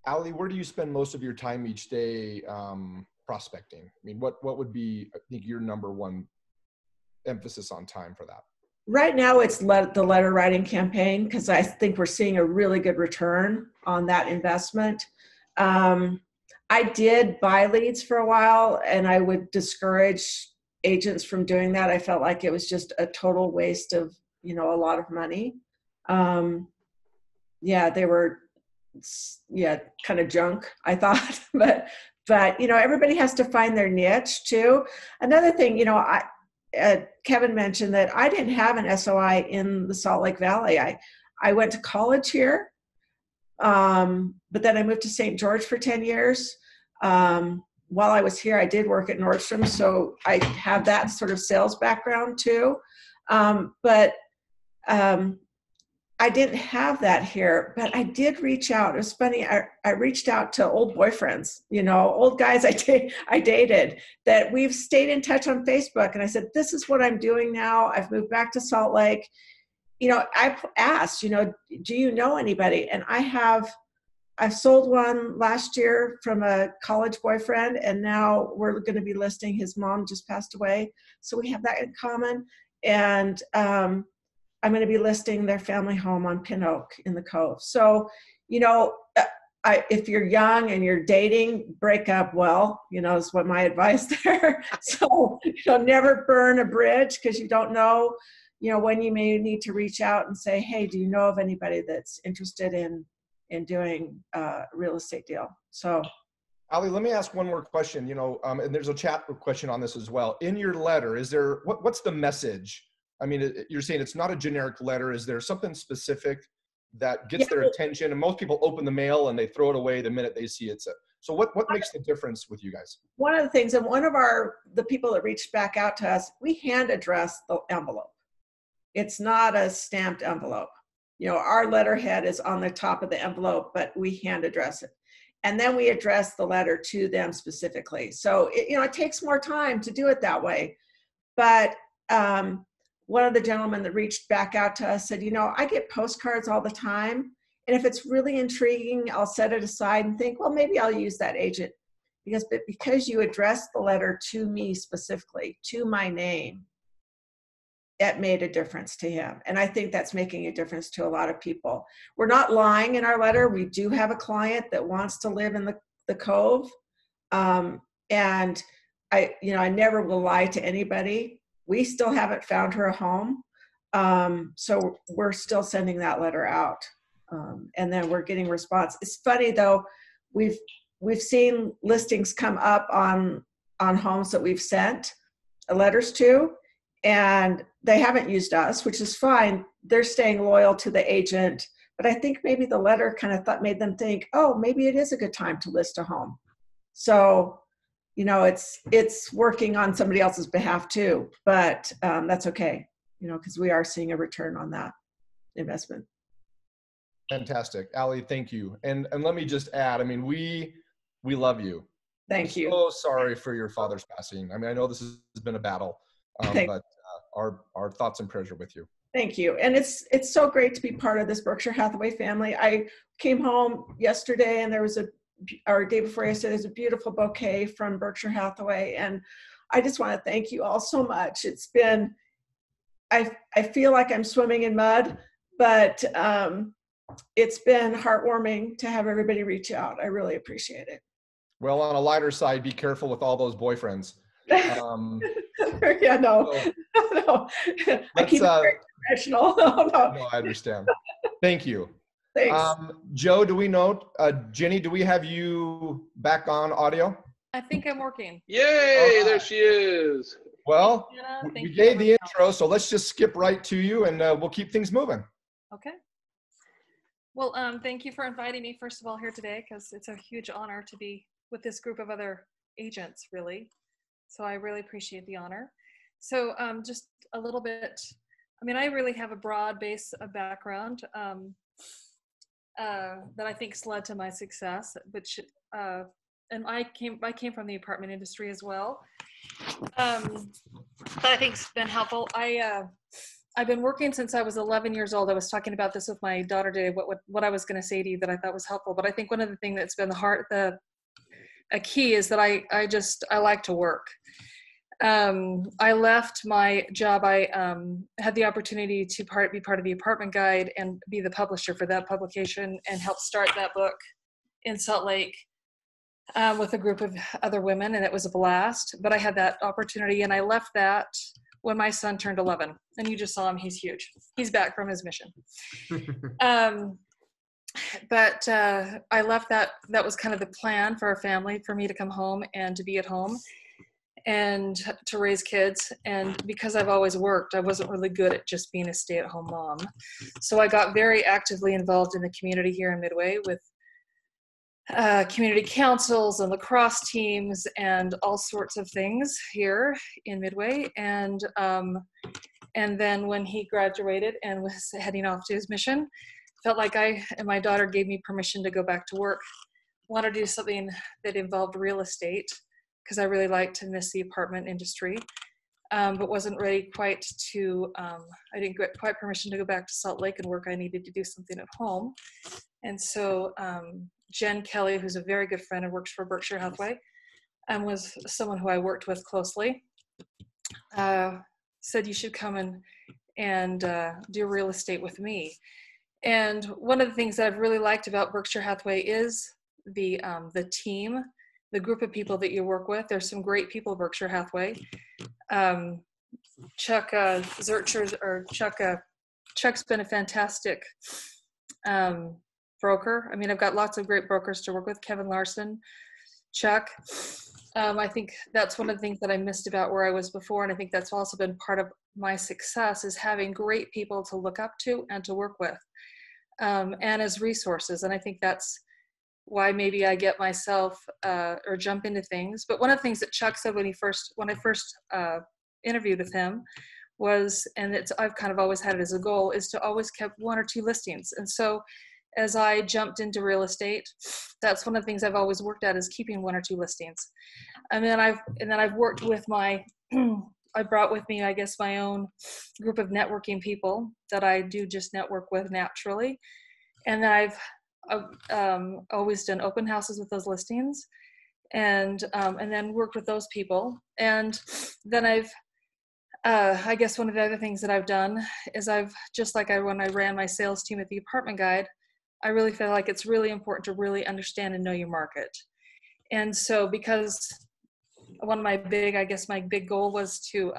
Allie, where do you spend most of your time each day prospecting? I mean, what would be, I think, your number one emphasis on time for that? Right now, it's the letter writing campaign, because I think we're seeing a really good return on that investment. I did buy leads for a while, and I would discourage agents from doing that. I felt like it was just a total waste of, a lot of money. They were, kind of junk, I thought, but everybody has to find their niche too. Another thing, Kevin mentioned that I didn't have an SOI in the Salt Lake Valley. I went to college here, but then I moved to St. George for 10 years. While I was here, I did work at Nordstrom, so I have that sort of sales background too. But I didn't have that here, but I did reach out. It was funny. I reached out to old boyfriends, old guys I dated, that we've stayed in touch on Facebook. And I said, this is what I'm doing now. I've moved back to Salt Lake. I've asked, do you know anybody? And I've sold one last year from a college boyfriend, and now we're going to be listing. His mom just passed away, so we have that in common. And I'm going to be listing their family home on Pin Oak in the Cove. So, if you're young and you're dating, break up well, is what my advice there. So, never burn a bridge, because you don't know, when you may need to reach out and say, hey, do you know of anybody that's interested in doing a real estate deal? So, Ali, let me ask one more question, and there's a chat question on this as well. In your letter, is there, what's the message? I mean, you're saying it's not a generic letter. Is there something specific that gets their attention? And most people open the mail and they throw it away the minute they see it. So what makes the difference with you guys? One of the things, and one of the people that reached back out to us, we hand address the envelope. It's not a stamped envelope. Our letterhead is on the top of the envelope, but we hand address it. And then we address the letter to them specifically. So, it takes more time to do it that way. But one of the gentlemen that reached back out to us said, I get postcards all the time. And if it's really intriguing, I'll set it aside and think, well, maybe I'll use that agent. Because you addressed the letter to me specifically, to my name, it made a difference to him. And I think that's making a difference to a lot of people. We're not lying in our letter. We do have a client that wants to live in the Cove. And I never will lie to anybody. We still haven't found her a home. So we're still sending that letter out. And then we're getting response. It's funny though, we've seen listings come up on homes that we've sent letters to, and they haven't used us, which is fine. They're staying loyal to the agent. But I think maybe the letter kind of made them think, oh, maybe it is a good time to list a home. So it's working on somebody else's behalf too, but that's okay, because we are seeing a return on that investment. Fantastic. Allie, thank you. And let me just add, I mean, we love you. Thank you. So sorry for your father's passing. I mean, I know this has been a battle, but our thoughts and prayers are with you. Thank you. And it's so great to be part of this Berkshire Hathaway family. I came home yesterday and there was or day before yesterday, there's a beautiful bouquet from Berkshire Hathaway. And I just want to thank you all so much. It's been, I feel like I'm swimming in mud, but it's been heartwarming to have everybody reach out. I really appreciate it. Well, on a lighter side, be careful with all those boyfriends. Yeah, no, So no. I keep it very professional. No, no, I understand. Thank you. thanks. Joe, do we know, Ginny, do we have you back on audio? I think I'm working. Yay, there she is. Well, Thank we you, gave the everyone intro, so let's just skip right to you and we'll keep things moving. Okay. Well, thank you for inviting me, first of all, here today, because it's a huge honor to be with this group of other agents, really. So I really appreciate the honor. So just a little bit, I mean, I really have a broad base of background that I think's led to my success, which, and I came from the apartment industry as well. That I think's been helpful. I've been working since I was 11 years old. I was talking about this with my daughter today, what I was going to say to you that I thought was helpful. But I think one of the things that's been a key is that I like to work. I left my job. I had the opportunity to be part of the Apartment Guide and be the publisher for that publication and help start that book in Salt Lake with a group of other women, and it was a blast. But I had that opportunity, and I left that when my son turned 11, and you just saw him. He's huge. He's back from his mission. But I left that. That was kind of the plan for our family, for me to come home and to be at home and to raise kids. And because I've always worked, I wasn't really good at just being a stay-at-home mom. So I got very actively involved in the community here in Midway with community councils and lacrosse teams and all sorts of things here in Midway. And then when he graduated and was heading off to his mission, felt like I and my daughter gave me permission to go back to work. Wanted to do something that involved real estate because I really liked to miss the apartment industry, but wasn't ready quite to, I didn't get quite permission to go back to Salt Lake and work. I needed to do something at home. And so Jen Kelly, who's a very good friend and works for Berkshire Hathaway, and was someone who I worked with closely, said you should come and do real estate with me. And one of the things that I've really liked about Berkshire Hathaway is the team, the group of people that you work with. There's some great people at Berkshire Hathaway. Chuck Zurcher, or Chuck's been a fantastic broker. I mean, I've got lots of great brokers to work with. Kevin Larsen, Chuck. I think that's one of the things that I missed about where I was before. And I think that's also been part of my success, is having great people to look up to and to work with, and as resources. And I think that's why maybe I get myself or jump into things. But one of the things that Chuck said when I first interviewed with him was, and I've kind of always had it as a goal, is to always keep 1 or 2 listings. And so as I jumped into real estate, that's one of the things I've always worked at, is keeping 1 or 2 listings. And then I've worked with I brought with me, I guess, my own group of networking people that I do just network with naturally. And then I've always done open houses with those listings, and then worked with those people. And then I guess one of the other things that I've done is when I ran my sales team at the Apartment Guide, I really feel like it's really important to really understand and know your market. And so because one of my big goal was to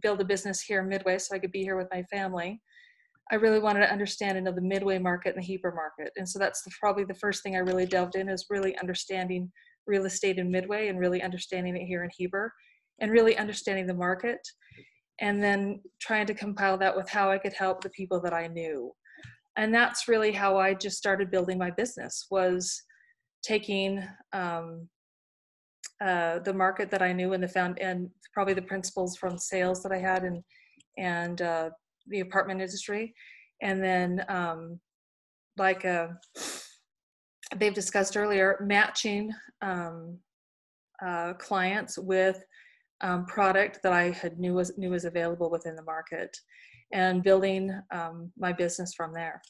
build a business here in Midway so I could be here with my family, I really wanted to understand and know the Midway market and the Heber market. And so that's probably the first thing I really delved in, is really understanding real estate in Midway and really understanding it here in Heber and really understanding the market, and then trying to compile that with how I could help the people that I knew. And that's really how I just started building my business, was taking the market that I knew and probably the principles from sales that I had and the apartment industry. And then they've discussed earlier, matching clients with product that I knew was available within the market, and building my business from there.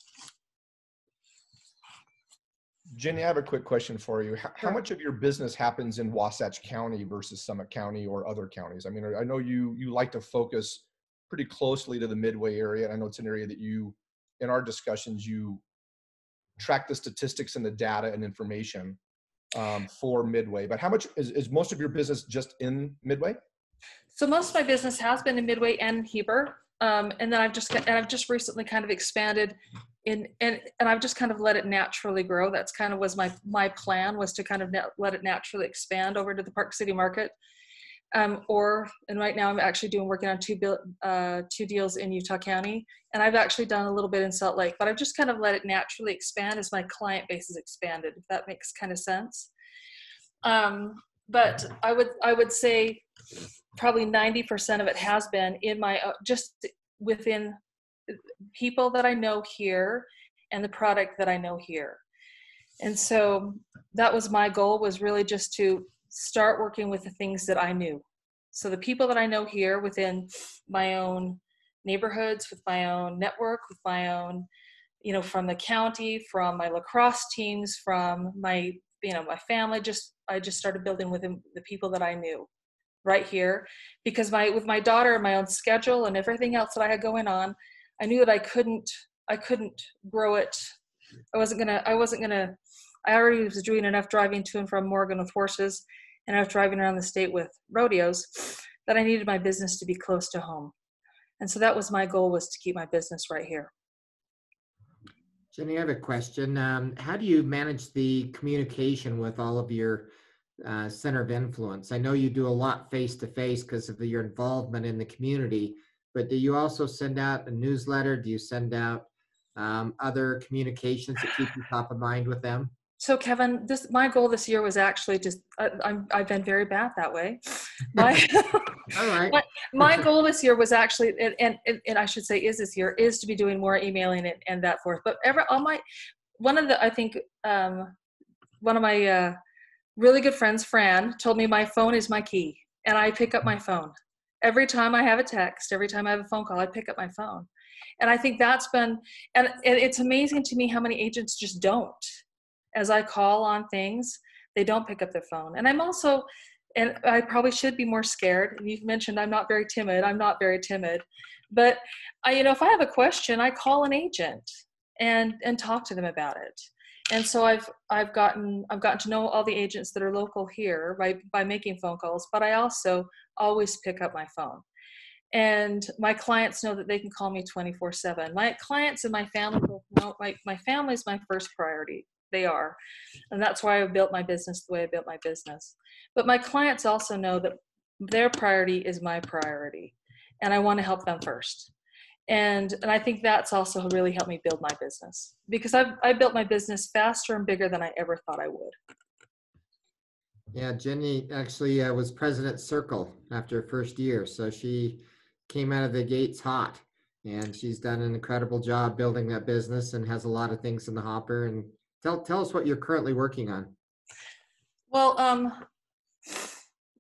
Ginny, I have a quick question for you. How Sure. much of your business happens in Wasatch County versus Summit County or other counties? I mean, I know you like to focus pretty closely to the Midway area. And I know it's an area that in our discussions, you track the statistics and the data and information. for Midway. But how much is most of your business just in Midway? So most of my business has been in Midway and Heber. And then I've just recently kind of expanded and I've just kind of let it naturally grow. That's kind of was my plan, was to kind of let it naturally expand over to the Park City market. And right now I'm actually working on two deals in Utah County, and I've actually done a little bit in Salt Lake, but I've just kind of let it naturally expand as my client base has expanded, if that makes kind of sense. But I would say probably 90% of it has been in my just within people that I know here and the product that I know here. And so that was my goal, was really just to start working with the things that I knew. So the people that I know here within my own neighborhoods, with my own network, with my own, from the county, from my lacrosse teams, from my, my family, I just started building with the people that I knew right here, because with my daughter and my own schedule and everything else that I had going on, I knew that I couldn't grow it. I already was doing enough driving to and from Morgan with horses, and I was driving around the state with rodeos, that I needed my business to be close to home. And so that was my goal, was to keep my business right here. Ginny, I have a question. How do you manage the communication with all of your center of influence? I know you do a lot face-to-face because of your involvement in the community, but do you also send out a newsletter? Do you send out other communications that keep you top of mind with them? So Kevin, my goal this year was actually just, I've been very bad that way. All right. My goal this year was actually, and I should say this year, is to be doing more emailing and that forth. But one of my really good friends, Fran, told me my phone is my key, and I pick up my phone. Every time I have a text, every time I have a phone call, I pick up my phone. And I think that's been, and it's amazing to me how many agents just don't. As I call on things, they don't pick up their phone. And I'm also, and I probably should be more scared. You've mentioned I'm not very timid. I'm not very timid. But if I have a question, I call an agent and talk to them about it. And so I've gotten to know all the agents that are local here by making phone calls, but I also always pick up my phone. And my clients know that they can call me 24/7. My clients and my family both know my family is my first priority. They are. And that's why I built my business the way I built my business. But my clients also know that their priority is my priority, and I want to help them first. And I think that's also really helped me build my business, because I built my business faster and bigger than I ever thought I would. Yeah, Ginny actually was President Circle after her first year. So she came out of the gates hot, and she's done an incredible job building that business and has a lot of things in the hopper. And tell us what you're currently working on. Well,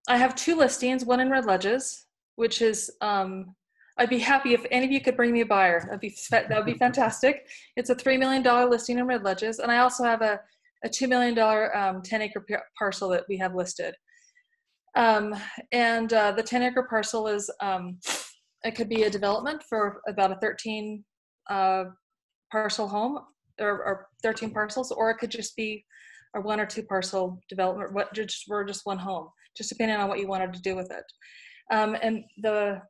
I have 2 listings, one in Red Ledges, which is, I'd be happy if any of you could bring me a buyer. That would be fantastic. It's a $3 million listing in Red Ledges. And I also have a $2 million 10-acre parcel that we have listed. The 10-acre parcel is, it could be a development for about a 13 parcel home, or 13 parcels, or it could just be a 1 or 2 parcel development, or just one home, just depending on what you wanted to do with it. And the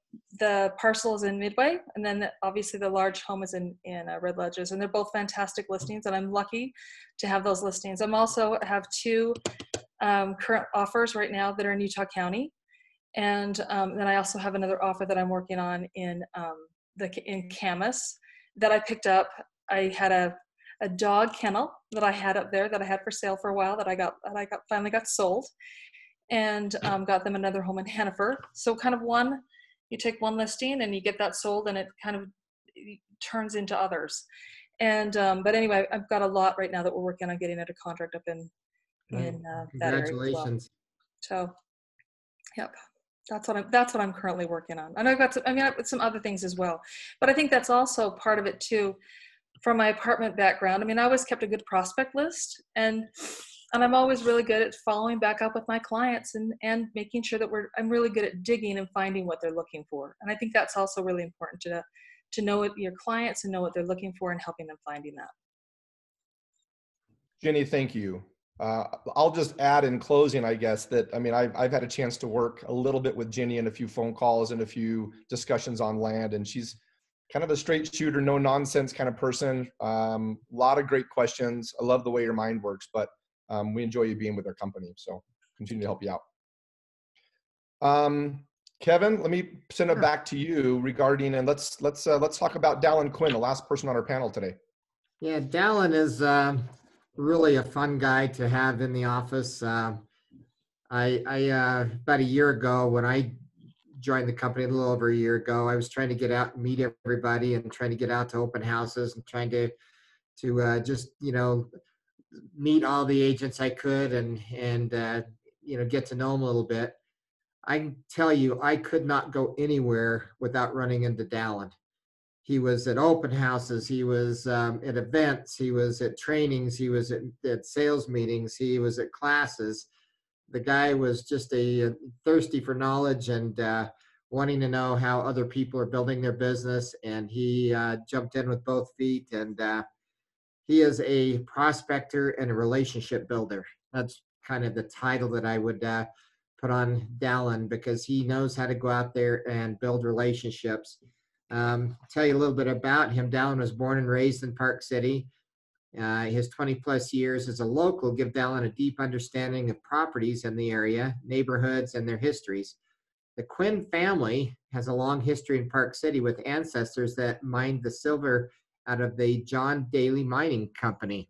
parcel is in Midway, and then obviously the large home is in Red Ledges, and they're both fantastic listings, and I'm lucky to have those listings. I'm also have 2 current offers right now that are in Utah County, and then I also have another offer that I'm working on in Camas that I picked up. I had a dog kennel that I had up there that I had for sale for a while that I finally got sold, and got them another home in Hannaford. So kind of you take one listing and you get that sold, and it kind of turns into others. And but anyway, I've got a lot right now that we're working on getting under contract up in that area as well. Congratulations. So, yep. That's what I'm currently working on. And I've got some other things as well, but I think that's also part of it too. From my apartment background, I always kept a good prospect list, and I'm always really good at following back up with my clients and making sure that I'm really good at digging and finding what they're looking for. And I think that's also really important to know what your clients and know what they're looking for and helping them finding that. Ginny, thank you. I'll just add in closing, I guess, that, I mean, I've had a chance to work a little bit with Ginny and a few phone calls and a few discussions on land, and she's kind of a straight shooter, no nonsense kind of person. A lot of great questions. I love the way your mind works, but we enjoy you being with our company. So continue to help you out. Kevin, let me send it back to you regarding, and let's talk about Dallin Quinn, the last person on our panel today. Yeah, Dallin is really a fun guy to have in the office. I about a year ago, when I joined the company, a little over a year ago, I was trying to get out and meet everybody and trying to get out to open houses and trying to just, you know, meet all the agents I could and you know, get to know them a little bit. I can tell you, I could not go anywhere without running into Dallin. He was at open houses, he was at events, he was at trainings, he was at sales meetings, he was at classes. The guy was just thirsty for knowledge and wanting to know how other people are building their business. And he jumped in with both feet, and he is a prospector and a relationship builder. That's kind of the title that I would put on Dallin, because he knows how to go out there and build relationships. Tell you a little bit about him. Dallin was born and raised in Park City. His 20 plus years as a local give Dallin a deep understanding of properties in the area, neighborhoods, and their histories. The Quinn family has a long history in Park City with ancestors that mined the silver out of the John Daly Mining Company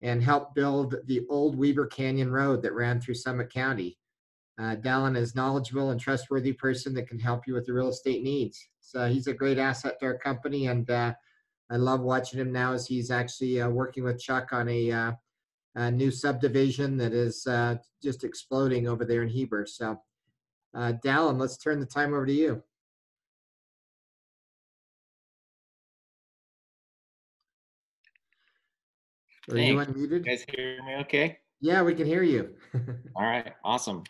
and helped build the old Weaver Canyon Road that ran through Summit County. Dallin is knowledgeable and trustworthy person that can help you with the real estate needs. So he's a great asset to our company, and I love watching him now as he's actually working with Chuck on a new subdivision that is just exploding over there in Heber. So Dallin, let's turn the time over to you. Are you unmuted? You guys hear me okay? Yeah, we can hear you. All right, awesome.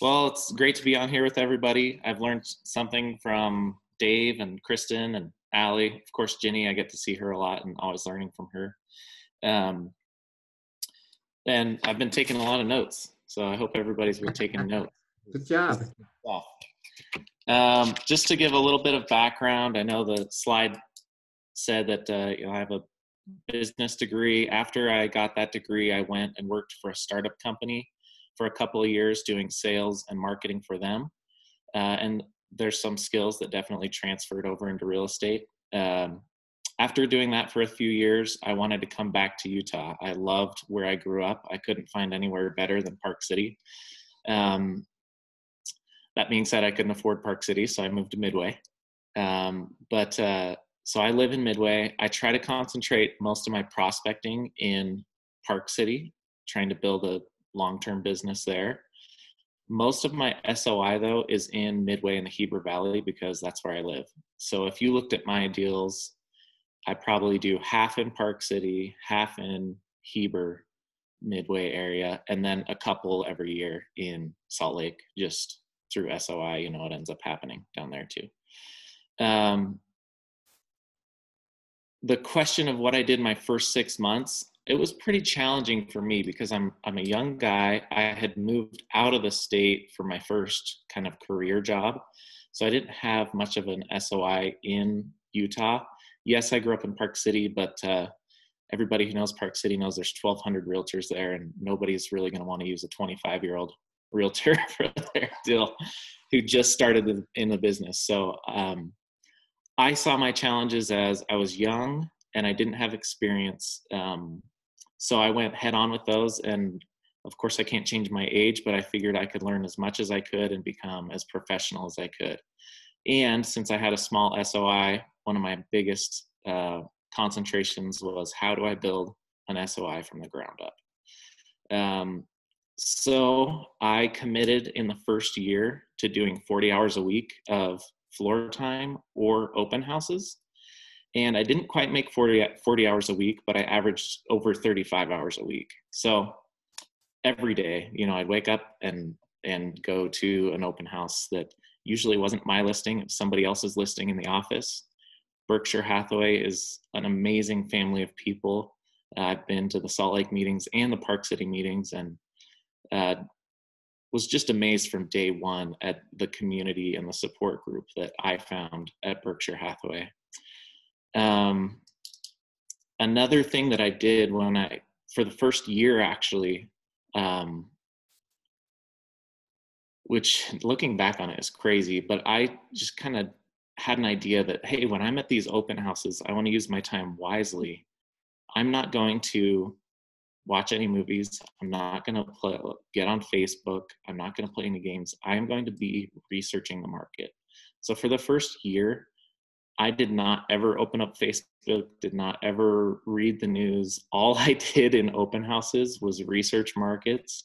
Well, it's great to be on here with everybody. I've learned something from Dave and Kristen and Allie. Of course, Ginny, I get to see her a lot and always learning from her. And I've been taking a lot of notes, so I hope everybody's been taking notes. Good job. Just to give a little bit of background, I know the slide said that you know, I have a business degree. After I got that degree, I went and worked for a startup company for a couple of years doing sales and marketing for them. And there's some skills that definitely transferred over into real estate. After doing that for a few years, I wanted to come back to Utah. I loved where I grew up. I couldn't find anywhere better than Park City. That being said, I couldn't afford Park City, so I moved to Midway. So I live in Midway. I try to concentrate most of my prospecting in Park City, trying to build a long-term business there. Most of my SOI, though, is in Midway in the Heber Valley because that's where I live. So if you looked at my deals, I probably do half in Park City, half in Heber, Midway area, and then a couple every year in Salt Lake, just through SOI. You know what ends up happening down there too. The question of what I did my first 6 months, it was pretty challenging for me because I'm a young guy. I had moved out of the state for my first kind of career job. So I didn't have much of an SOI in Utah. Yes, I grew up in Park City, but everybody who knows Park City knows there's 1,200 realtors there, and nobody's really going to want to use a 25-year-old realtor for their deal who just started in the business. So I saw my challenges as I was young and I didn't have experience. So I went head on with those. And of course I can't change my age, but I figured I could learn as much as I could and become as professional as I could. And since I had a small SOI, one of my biggest concentrations was how do I build an SOI from the ground up? So I committed in the first year to doing 40 hours a week of floor time or open houses. And I didn't quite make 40 hours a week, but I averaged over 35 hours a week. So every day, you know, I'd wake up and go to an open house that usually wasn't my listing, it was somebody else's listing in the office. Berkshire Hathaway is an amazing family of people. I've been to the Salt Lake meetings and the Park City meetings, and was just amazed from day one at the community and the support group that I found at Berkshire Hathaway. Another thing that I did for the first year actually, which looking back on it is crazy, but I just kind of had an idea that, hey, when I'm at these open houses, I want to use my time wisely. I'm not going to watch any movies. I'm not going to get on Facebook. I'm not going to play any games. I am going to be researching the market. So for the first year, I did not ever open up Facebook, did not ever read the news. All I did in open houses was research markets.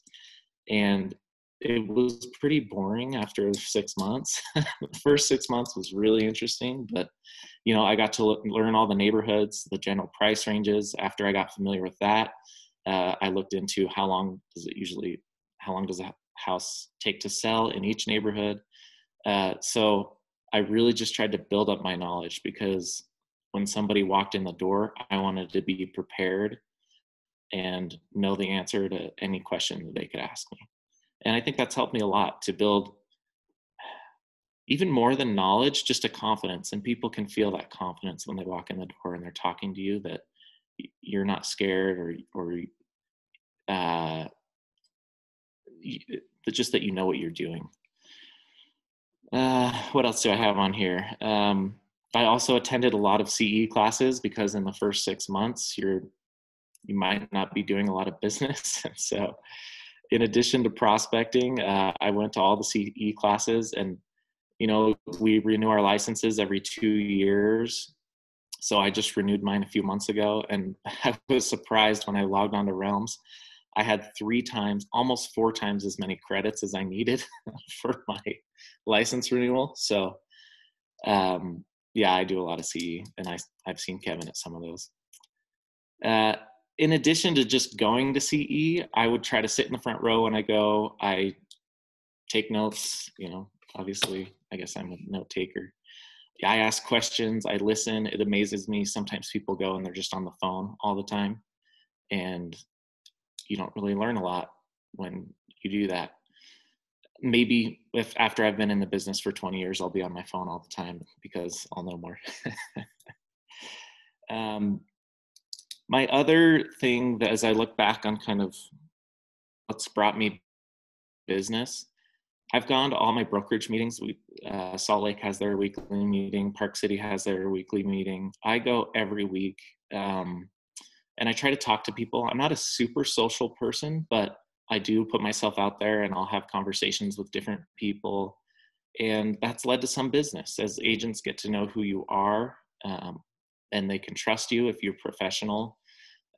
And it was pretty boring after 6 months. The first 6 months was really interesting, but I got to learn all the neighborhoods, the general price ranges. After I got familiar with that, I looked into how long does a house take to sell in each neighborhood. So I really just tried to build up my knowledge, because when somebody walked in the door, I wanted to be prepared and know the answer to any question that they could ask me. And I think that's helped me a lot to build, even more than knowledge, just a confidence. And people can feel that confidence when they walk in the door and they're talking to you, that you're not scared or just that you know what you're doing. What else do I have on here? I also attended a lot of CE classes, because in the first 6 months, you might not be doing a lot of business. And so in addition to prospecting, I went to all the CE classes, and, we renew our licenses every 2 years. So I just renewed mine a few months ago, and I was surprised when I logged on to Realms. I had 3 times, almost 4 times as many credits as I needed for my license renewal. So, yeah, I do a lot of CE, and I've seen Kevin at some of those. In addition to just going to CE, I would try to sit in the front row when I go. I take notes, obviously, I guess I'm a note taker. I ask questions, I listen. It amazes me. Sometimes people go and they're just on the phone all the time, and you don't really learn a lot when you do that. Maybe after I've been in the business for 20 years, I'll be on my phone all the time, because I'll know more. My other thing that, as I look back on kind of what's brought me business, I've gone to all my brokerage meetings. Salt Lake has their weekly meeting. Park City has their weekly meeting. I go every week, and I try to talk to people. I'm not a super social person, but I do put myself out there, and I'll have conversations with different people. And that's led to some business, as agents get to know who you are, and they can trust you if you're professional.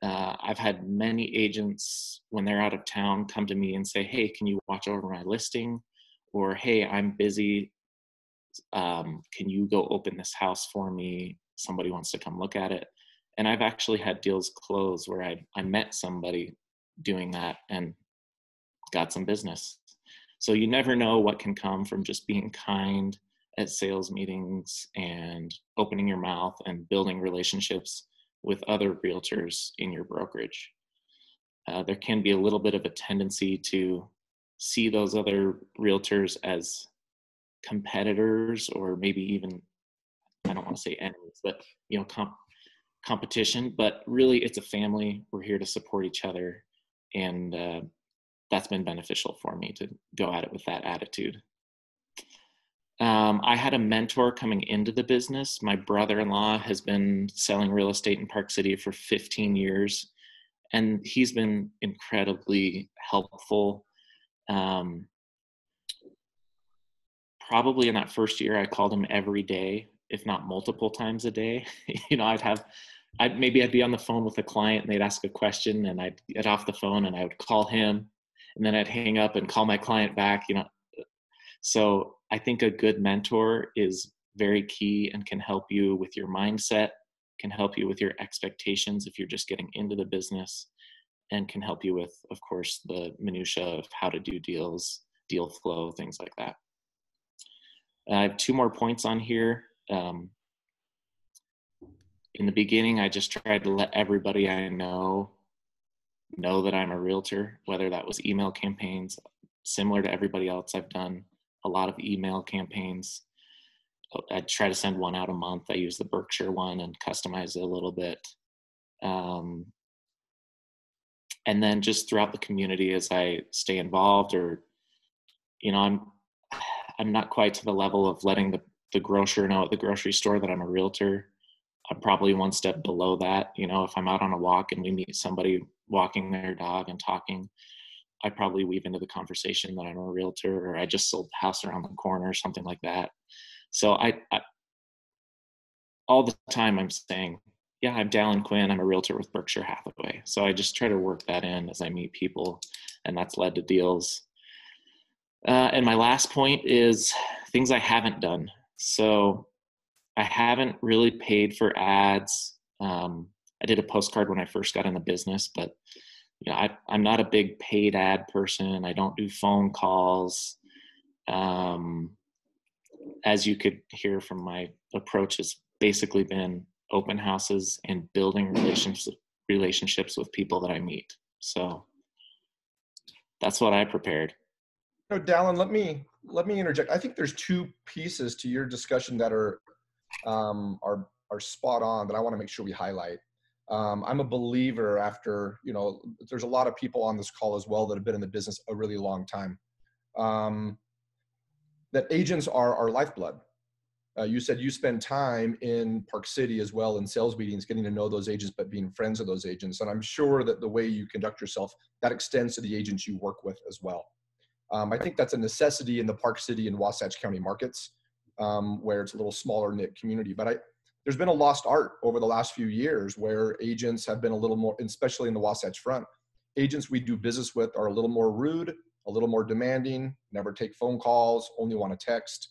I've had many agents, when they're out of town, come to me and say, hey, can you watch over my listing? Or, hey, I'm busy. Can you go open this house for me? Somebody wants to come look at it. And I've actually had deals close where I met somebody doing that and got some business. So you never know what can come from just being kind at sales meetings and opening your mouth and building relationships with other realtors in your brokerage. There can be a little bit of a tendency to see those other realtors as competitors, or maybe even, I don't want to say enemies, but competition. But really, it's a family. We're here to support each other, and that's been beneficial for me to go at it with that attitude. I had a mentor coming into the business. My brother-in-law has been selling real estate in Park City for 15 years, and he's been incredibly helpful. Probably in that first year, I called him every day, if not multiple times a day. I'd be on the phone with a client, and they'd ask a question, and I'd get off the phone and I would call him, and then I'd hang up and call my client back, So I think a good mentor is very key and can help you with your mindset, can help you with your expectations if you're just getting into the business, and can help you with, of course, the minutia of how to do deals, deal flow, things like that. I have 2 more points on here. in the beginning, I just tried to let everybody I know that I'm a realtor, whether that was email campaigns, similar to everybody else. I've done a lot of email campaigns. I try to send one out a month. I use the Berkshire one and customize it a little bit. And then just throughout the community as I stay involved, or, you know, I'm not quite to the level of letting the grocer know at the grocery store that I'm a realtor. I'm probably one step below that. You know, if I'm out on a walk and we meet somebody walking their dog and talking, I probably weave into the conversation that I'm a realtor, or I just sold the house around the corner or something like that. So I all the time I'm saying, yeah, I'm Dallin Quinn. I'm a realtor with Berkshire Hathaway. So I just try to work that in as I meet people, and that's led to deals. And my last point is things I haven't done. So I haven't really paid for ads. I did a postcard when I first got in the business, but you know, I'm not a big paid ad person. I don't do phone calls. As you could hear from my approach, has basically been open houses and building relationships with people that I meet. So that's what I prepared. You know, Dallin, let me interject. I think there's two pieces to your discussion that are spot on that I want to make sure we highlight. I'm a believer, after, you know, there's a lot of people on this call as well that have been in the business a really long time, that agents are our lifeblood. You said you spend time in Park City as well in sales meetings, getting to know those agents, but being friends with those agents. And I'm sure that the way you conduct yourself, that extends to the agents you work with as well. I think that's a necessity in the Park City and Wasatch County markets, where it's a little smaller knit community. But there's been a lost art over the last few years where agents have been a little more, especially in the Wasatch Front, agents we do business with are a little more rude, a little more demanding, never take phone calls, only want to text.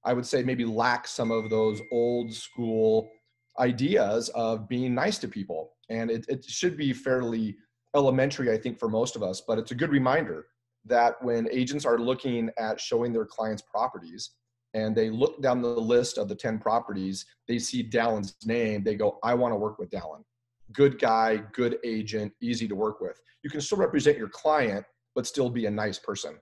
I would say, maybe lack some of those old school ideas of being nice to people. And it should be fairly elementary, I think, for most of us, but it's a good reminder that when agents are looking at showing their clients properties and they look down the list of the 10 properties, they see Dallin's name, they go, I want to work with Dallin. Good guy, good agent, easy to work with. You can still represent your client, but still be a nice person.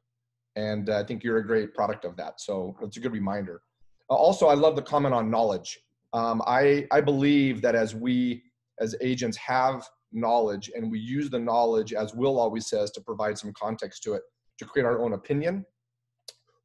And I think you're a great product of that. So it's a good reminder. Also, I love the comment on knowledge. I believe that as we, as agents, have knowledge and we use the knowledge, as Will always says, to provide some context to it, to create our own opinion,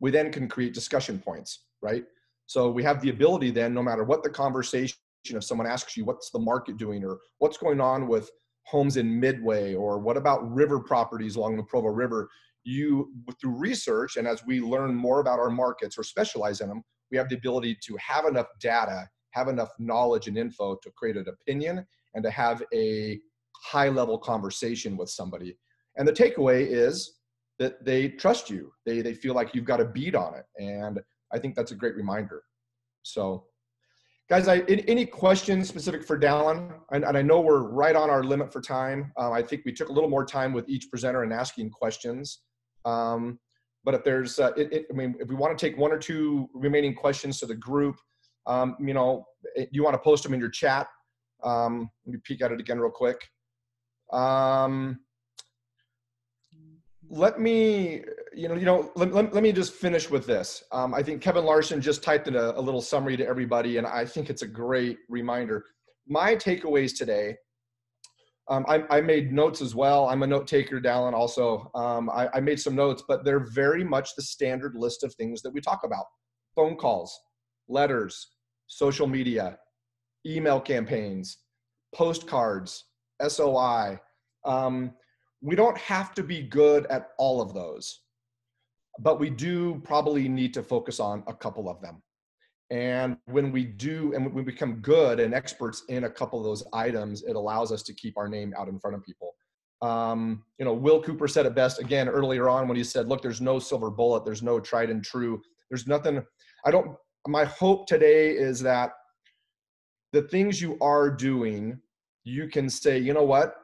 we then can create discussion points, right? So we have the ability then, no matter what the conversation, if someone asks you, what's the market doing, or what's going on with homes in Midway, or what about river properties along the Provo River, you, through research, and as we learn more about our markets or specialize in them, we have the ability to have enough data, have enough knowledge and info to create an opinion and to have a high-level conversation with somebody. And the takeaway is that they trust you. They feel like you've got a beat on it. And I think that's a great reminder. So, guys, any questions specific for Dallin? And I know we're right on our limit for time. I think we took a little more time with each presenter and asking questions. But if there's, I mean, if we want to take one or two remaining questions to the group, you know, you want to post them in your chat. Let me peek at it again real quick. Let me, let me just finish with this. I think Kevin Larsen just typed in a little summary to everybody, and I think it's a great reminder. My takeaways today, I made notes as well. I'm a note taker, Dallin, also. I made some notes, but they're very much the standard list of things that we talk about. Phone calls, letters, social media, email campaigns, postcards, SOI. We don't have to be good at all of those, but we do probably need to focus on a couple of them. And when we do, and when we become good and experts in a couple of those items, it allows us to keep our name out in front of people. You know, Will Cooper said it best again earlier on when he said, look, there's no silver bullet. There's no tried and true. There's nothing. My hope today is that the things you are doing, you can say, you know what?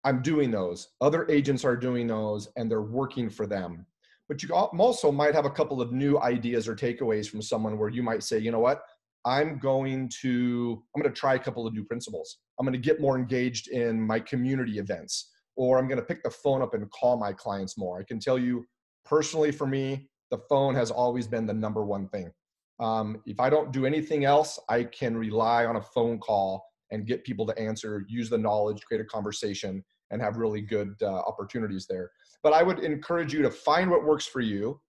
I'm doing those. Other agents are doing those and they're working for them. But you also might have a couple of new ideas or takeaways from someone where you might say, you know what? I'm going to try a couple of new principles. I'm going to get more engaged in my community events, or I'm going to pick the phone up and call my clients more. I can tell you personally, for me, the phone has always been the number one thing. If I don't do anything else, I can rely on a phone call and get people to answer, use the knowledge, create a conversation, and have really good opportunities there. But I would encourage you to find what works for you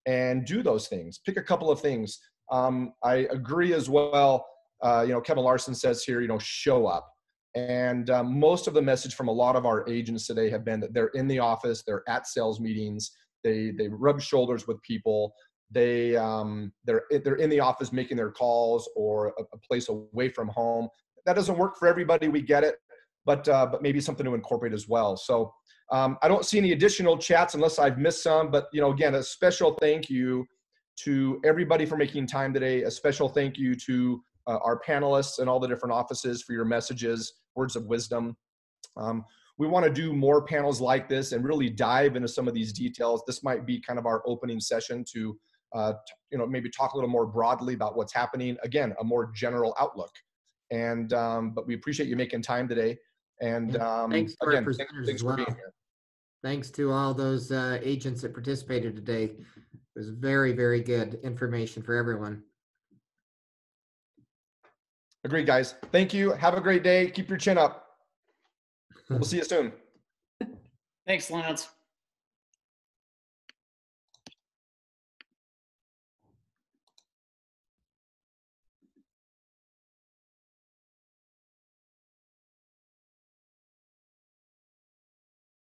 and do those things. Pick a couple of things. I agree as well. Kevin Larsen says here, show up. And most of the message from a lot of our agents today have been that they're in the office, they're at sales meetings, they rub shoulders with people. They're in the office making their calls, or a place away from home. That doesn't work for everybody. We get it, but maybe something to incorporate as well. So I don't see any additional chats unless I've missed some. But again, a special thank you to everybody for making time today. A special thank you to our panelists and all the different offices for your messages, words of wisdom. We want to do more panels like this and really dive into some of these details. This might be kind of our opening session to maybe talk a little more broadly about what's happening. Again, a more general outlook. And but we appreciate you making time today. And thanks to again, our presenters thanks as well. for being here. Thanks to all those agents that participated today. It was very, very good information for everyone. Agreed, guys. Thank you. Have a great day. Keep your chin up. We'll see you soon. Thanks, Lance.